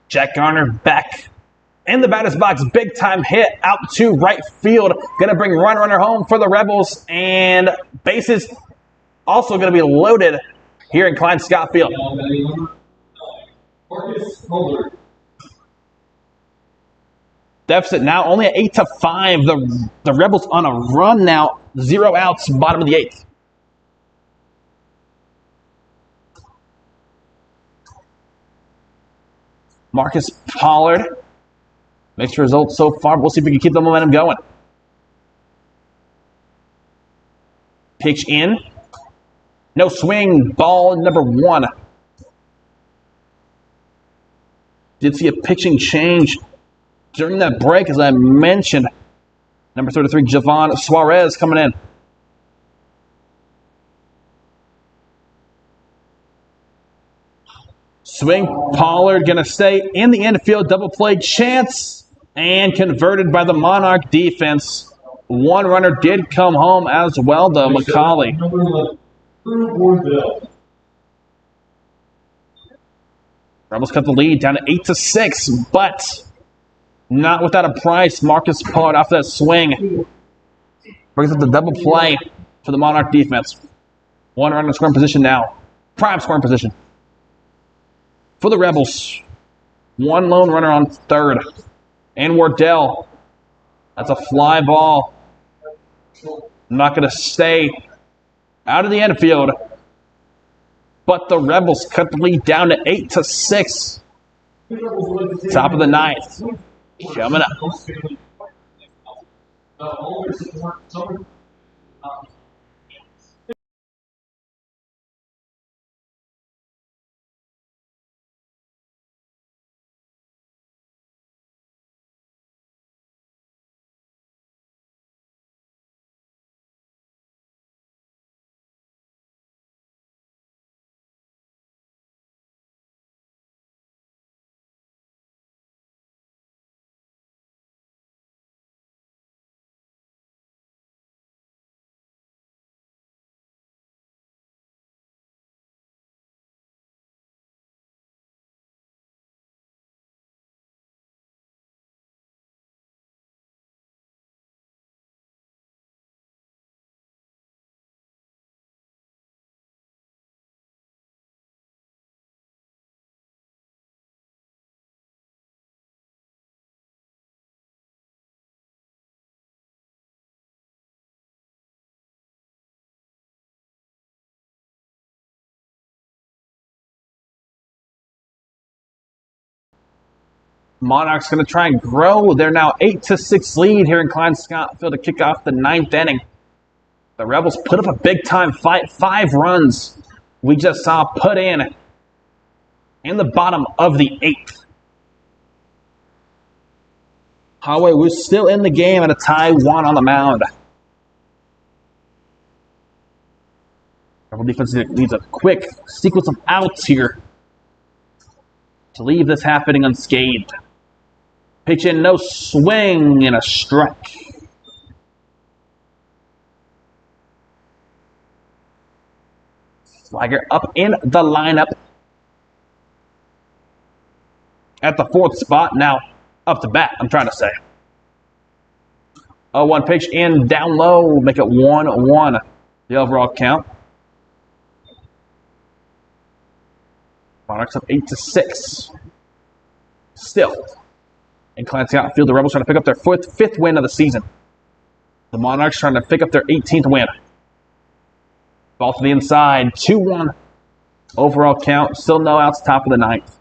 Jack Garner back in the batter's box. Big time hit out to right field. Going to bring runner home for the Rebels. And bases also going to be loaded here in Klein Scott Field. Marcus Mulder. Deficit now only at 8-5. The Rebels on a run now. 0 outs, bottom of the 8th. Marcus Pollard. Mixed results so far. We'll see if we can keep the momentum going. Pitch in. No swing. Ball number 1. Did see a pitching change during that break, as I mentioned. Number 33, Javon Suarez coming in. Swing, Pollard going to stay in the infield. Double play chance and converted by the Monarch defense. One runner did come home as well, though, McCauley. Number 11, Drew Wardell. Rebels cut the lead down to 8-6, but not without a price. Marcus Pollard off that swing brings up the double play for the Monarch defense. One runner in scoring position now. Prime scoring position. for the Rebels. One lone runner on third. And Wardell. That's a fly ball. Not going to stay out of the infield. But the Rebels cut the lead down to 8-6. Top of the ninth. Coming up. Monarchs going to try and grow. They're now 8-6 lead here in Klein-Scott Field to kick off the ninth inning. The Rebels put up a big-time fight. 5 runs we just saw put in the bottom of the 8th. However, we're still in the game at a tie 1 on the mound. Rebel defense needs a quick sequence of outs here to leave this happening unscathed. Pitch in, no swing, and a strike. Swagger up in the lineup at the 4th spot. Now up to bat, I'm trying to say. 0-1 pitch in, down low, make it 1-1. The overall count. Monarchs up 8-6. Still. In Klein-Scott Field, the Rebels trying to pick up their 5th win of the season. The Monarchs trying to pick up their 18th win. Ball to the inside, 2-1. Overall count, still no outs, top of the 9th.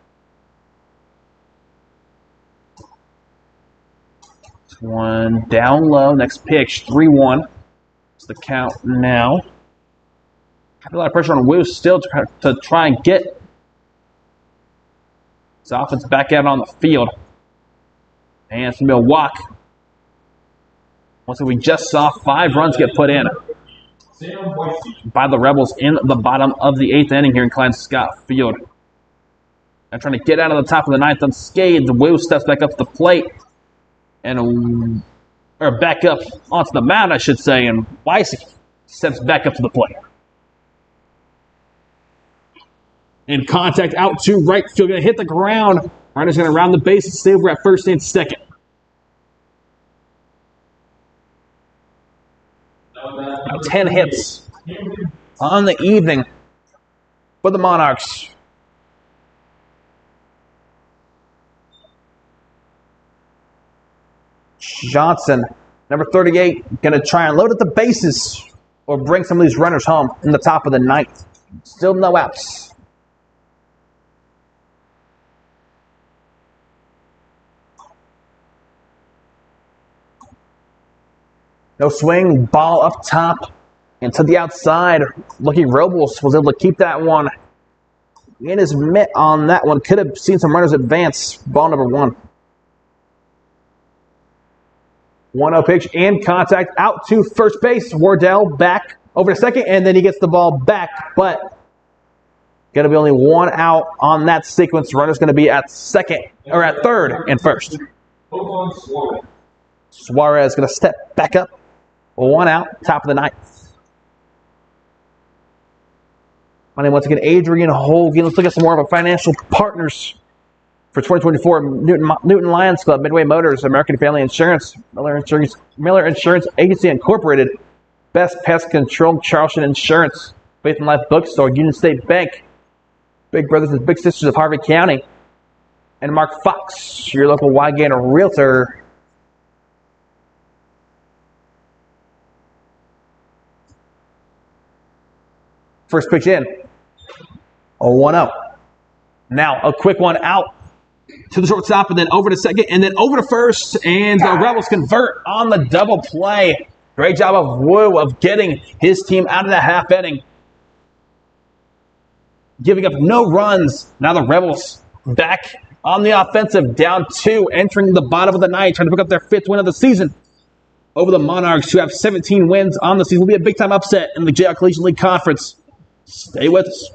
One down low, next pitch, 3-1. It's the count now. Got a lot of pressure on Wu still to try and get his offense back out on the field. And it's going to be a walk. Once we just saw 5 runs get put in by the Rebels in the bottom of the 8th inning here in Klein-Scott Field. And trying to get out of the top of the 9th unscathed. Wu steps back up to the plate. Or back up onto the mound, I should say. And Weiss steps back up to the plate. In contact out to right field. Going to hit the ground. Ryder's going to round the bases, stay over at first and second. Now 10 hits on the evening for the Monarchs. Johnson, number 38, going to try and load at the bases or bring some of these runners home in the top of the 9th. Still no outs. No swing, ball up top and to the outside. Lucky Robles was able to keep that one in his mitt on that one. Could have seen some runners advance. Ball number 1. 1-0 pitch in contact out to first base. Wardell back over to second, and then he gets the ball back. But going to be only 1 out on that sequence. Runner's going to be at second or at third and first. Suarez going to step back up. 1 out, top of the 9th. My name once again, Adrian Holgen. Let's look at some more of our financial partners for 2024. Newton Lions Club, Midway Motors, American Family Insurance, Miller Insurance Agency Incorporated, Best Pest Control, Charleston Insurance, Faith and Life Bookstore, Union State Bank, big brothers and big sisters of Harvey County. And Mark Fox, your local Wygant realtor. First pitch in. 0-1-0. Now a quick one out to the shortstop, and then over to second, and then over to first, and the Rebels convert on the double play. Great job of Wu of getting his team out of the half inning. Giving up no runs. Now the Rebels back on the offensive, down 2, entering the bottom of the ninth, trying to pick up their 5th win of the season over the Monarchs, who have 17 wins on the season. Will be a big-time upset in the JL Collegiate League Conference. Stay with us.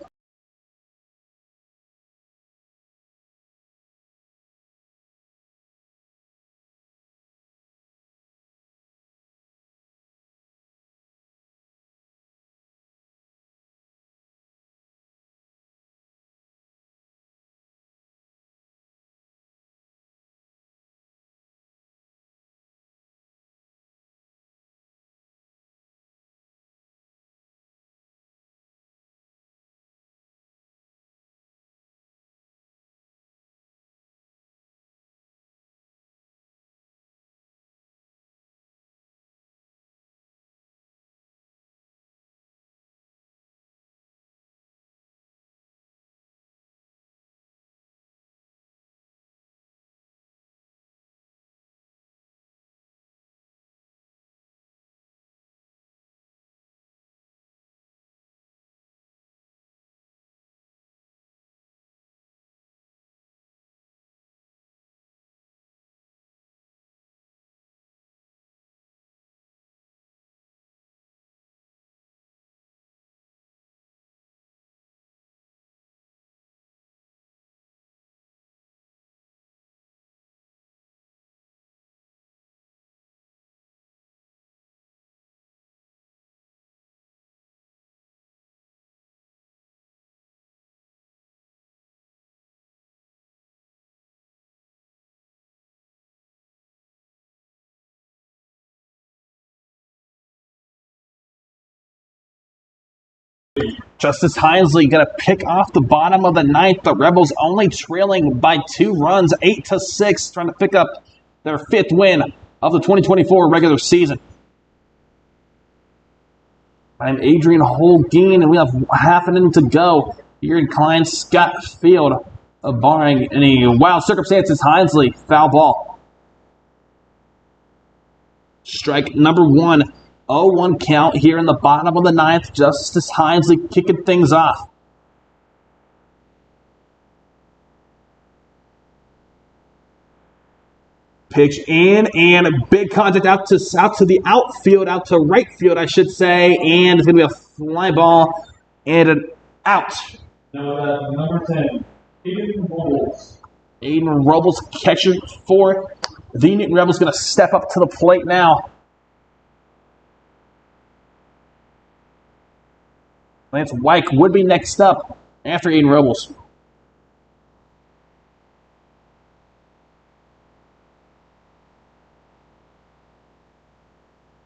Justice Hinesley going to pick off the bottom of the ninth. The Rebels only trailing by 2 runs, 8-6, trying to pick up their 5th win of the 2024 regular season. I'm Adrian Holguin, and we have half an inning to go here in Klein Scott Field. Barring any wild circumstances, Hinesley, foul ball. Strike number 1. 0-1 count here in the bottom of the ninth. Justice Hinesley kicking things off. Pitch in, and a big contact out to the outfield, out to right field, I should say, and it's going to be a fly ball and an out. Now number 10, Aiden Robles. Aiden Robles, catcher for the Newton Rebels, going to step up to the plate now. Lance Wyke would be next up after Aiden Robles.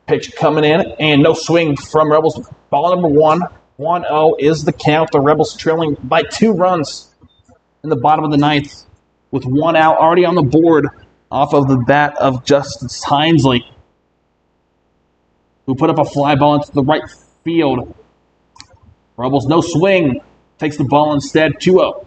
Pitch coming in, and no swing from Rebels. Ball number 1. 1-0 is the count. The Rebels trailing by 2 runs in the bottom of the ninth, with 1 out already on the board off of the bat of Justice Hinesley, who put up a fly ball into the right field. Rebels, no swing. Takes the ball instead, 2-0.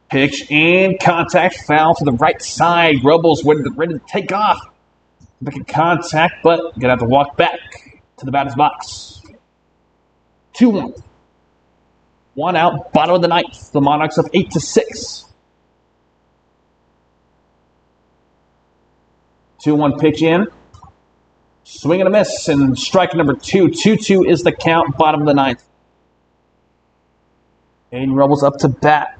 Pitch and contact, foul to the right side. Rebels ready to take off. Making contact, but going to have to walk back to the batter's box. 2-1. 1 out, bottom of the ninth. The Monarchs up 8-6. 2-1 pitch in. Swing and a miss, and strike number 2. 2-2 is the count, bottom of the ninth. Aiden Rebels up to bat.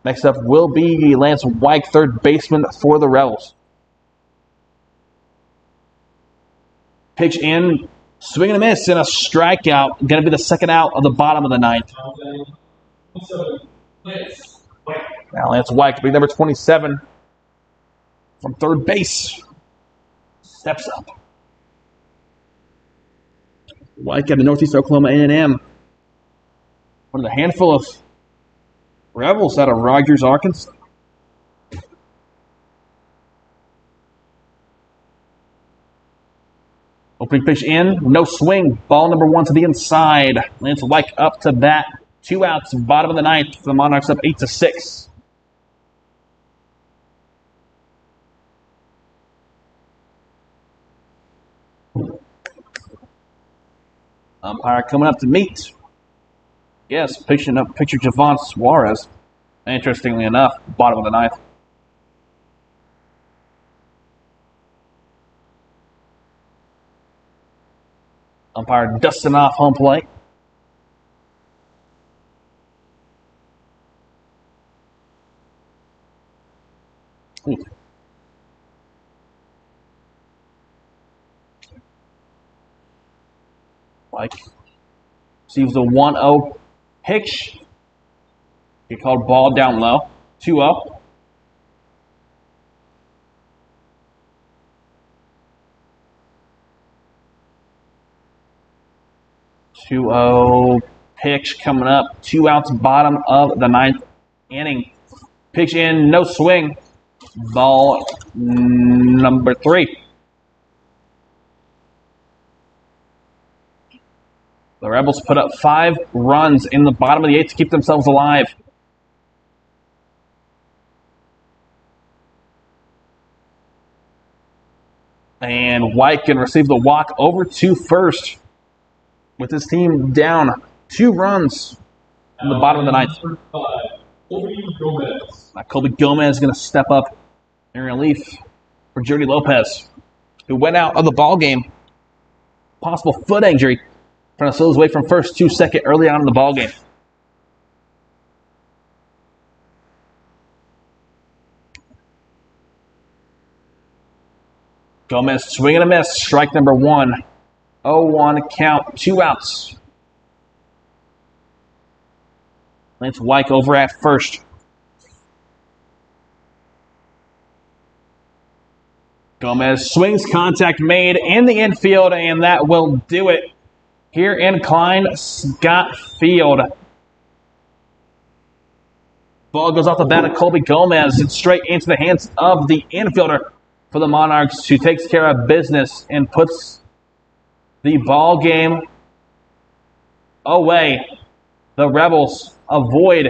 Next up will be Lance Wyke, third baseman for the Rebels. Pitch in. Swing and a miss and a strikeout. Going to be the second out of the bottom of the ninth. Now Lance White, big number 27 from third base, steps up. White out of Northeast Oklahoma A&M. One of the handful of Rebels out of Rogers, Arkansas. Opening pitch in, no swing. Ball number 1 to the inside. Lance White up to bat. 2 outs, bottom of the ninth. The Monarchs up 8-6. Umpire coming up to meet. Yes, pitcher Javon Suarez. Interestingly enough, bottom of the ninth. Umpire dusting off home plate. Ooh. Like, receives the 1-0 pitch. He called ball down low. 2-0. Pitch coming up. 2 outs, bottom of the ninth inning. Pitch in, no swing. Ball number 3. The Rebels put up 5 runs in the bottom of the 8th to keep themselves alive. And White can receive the walk over to first with his team down 2 runs in the bottom of the ninth. Now Colby Gomez is going to step up in relief for Jody Lopez, who went out of the ball game. Possible foot injury. Trying to slow his way from first to second early on in the ball game. Gomez swing and a miss. Strike number 1. 0-1 count. 2 outs. Lance White over at first. Gomez swings, contact made in the infield, and that will do it here in Klein Scott Field. Ball goes off the bat of Colby Gomez and straight into the hands of the infielder for the Monarchs, who takes care of business and puts the ball game away. The Rebels avoid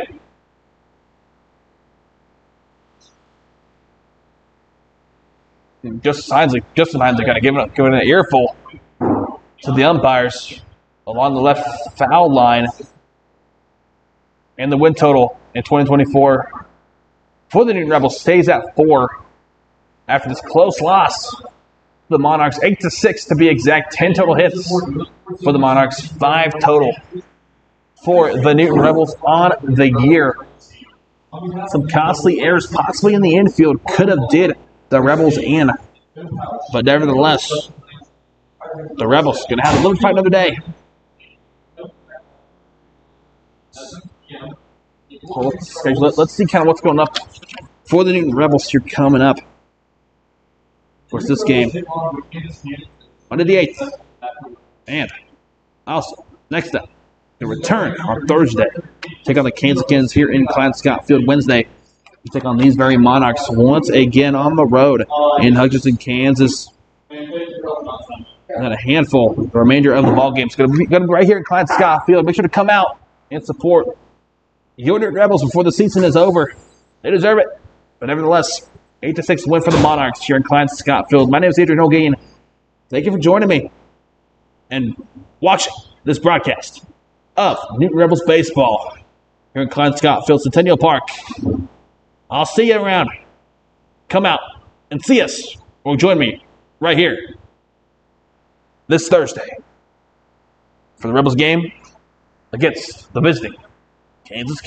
just signs are kind of giving an earful to the umpires along the left foul line. And the win total in 2024 for the Newton Rebels stays at 4 after this close loss. The Monarchs 8-6 to be exact. 10 total hits for the Monarchs, 5 total for the Newton Rebels on the year. Some costly errors possibly in the infield could have did the Rebels in. But nevertheless, the Rebels going to have a little fight another day. So let's see kind of what's going up for the Newton Rebels here coming up. Of course, this game under the 8th. And also, next up, the return on Thursday. Take on the Kansas here in Klein Scott Field Wednesday. We take on these very Monarchs once again on the road in Hutchinson, Kansas. And a handful. The remainder of the ball game is going to be right here in Klein Scott Field. Make sure to come out and support your Newton Rebels before the season is over. They deserve it. But nevertheless, 8-6 win for the Monarchs here in Klein Scott Field. My name is Adrian Holguin. Thank you for joining me and watching this broadcast of Newton Rebels baseball here in Klein Scott Field, Centennial Park. I'll see you around. Come out and see us or join me right here this Thursday for the Rebels game against the visiting Kansas.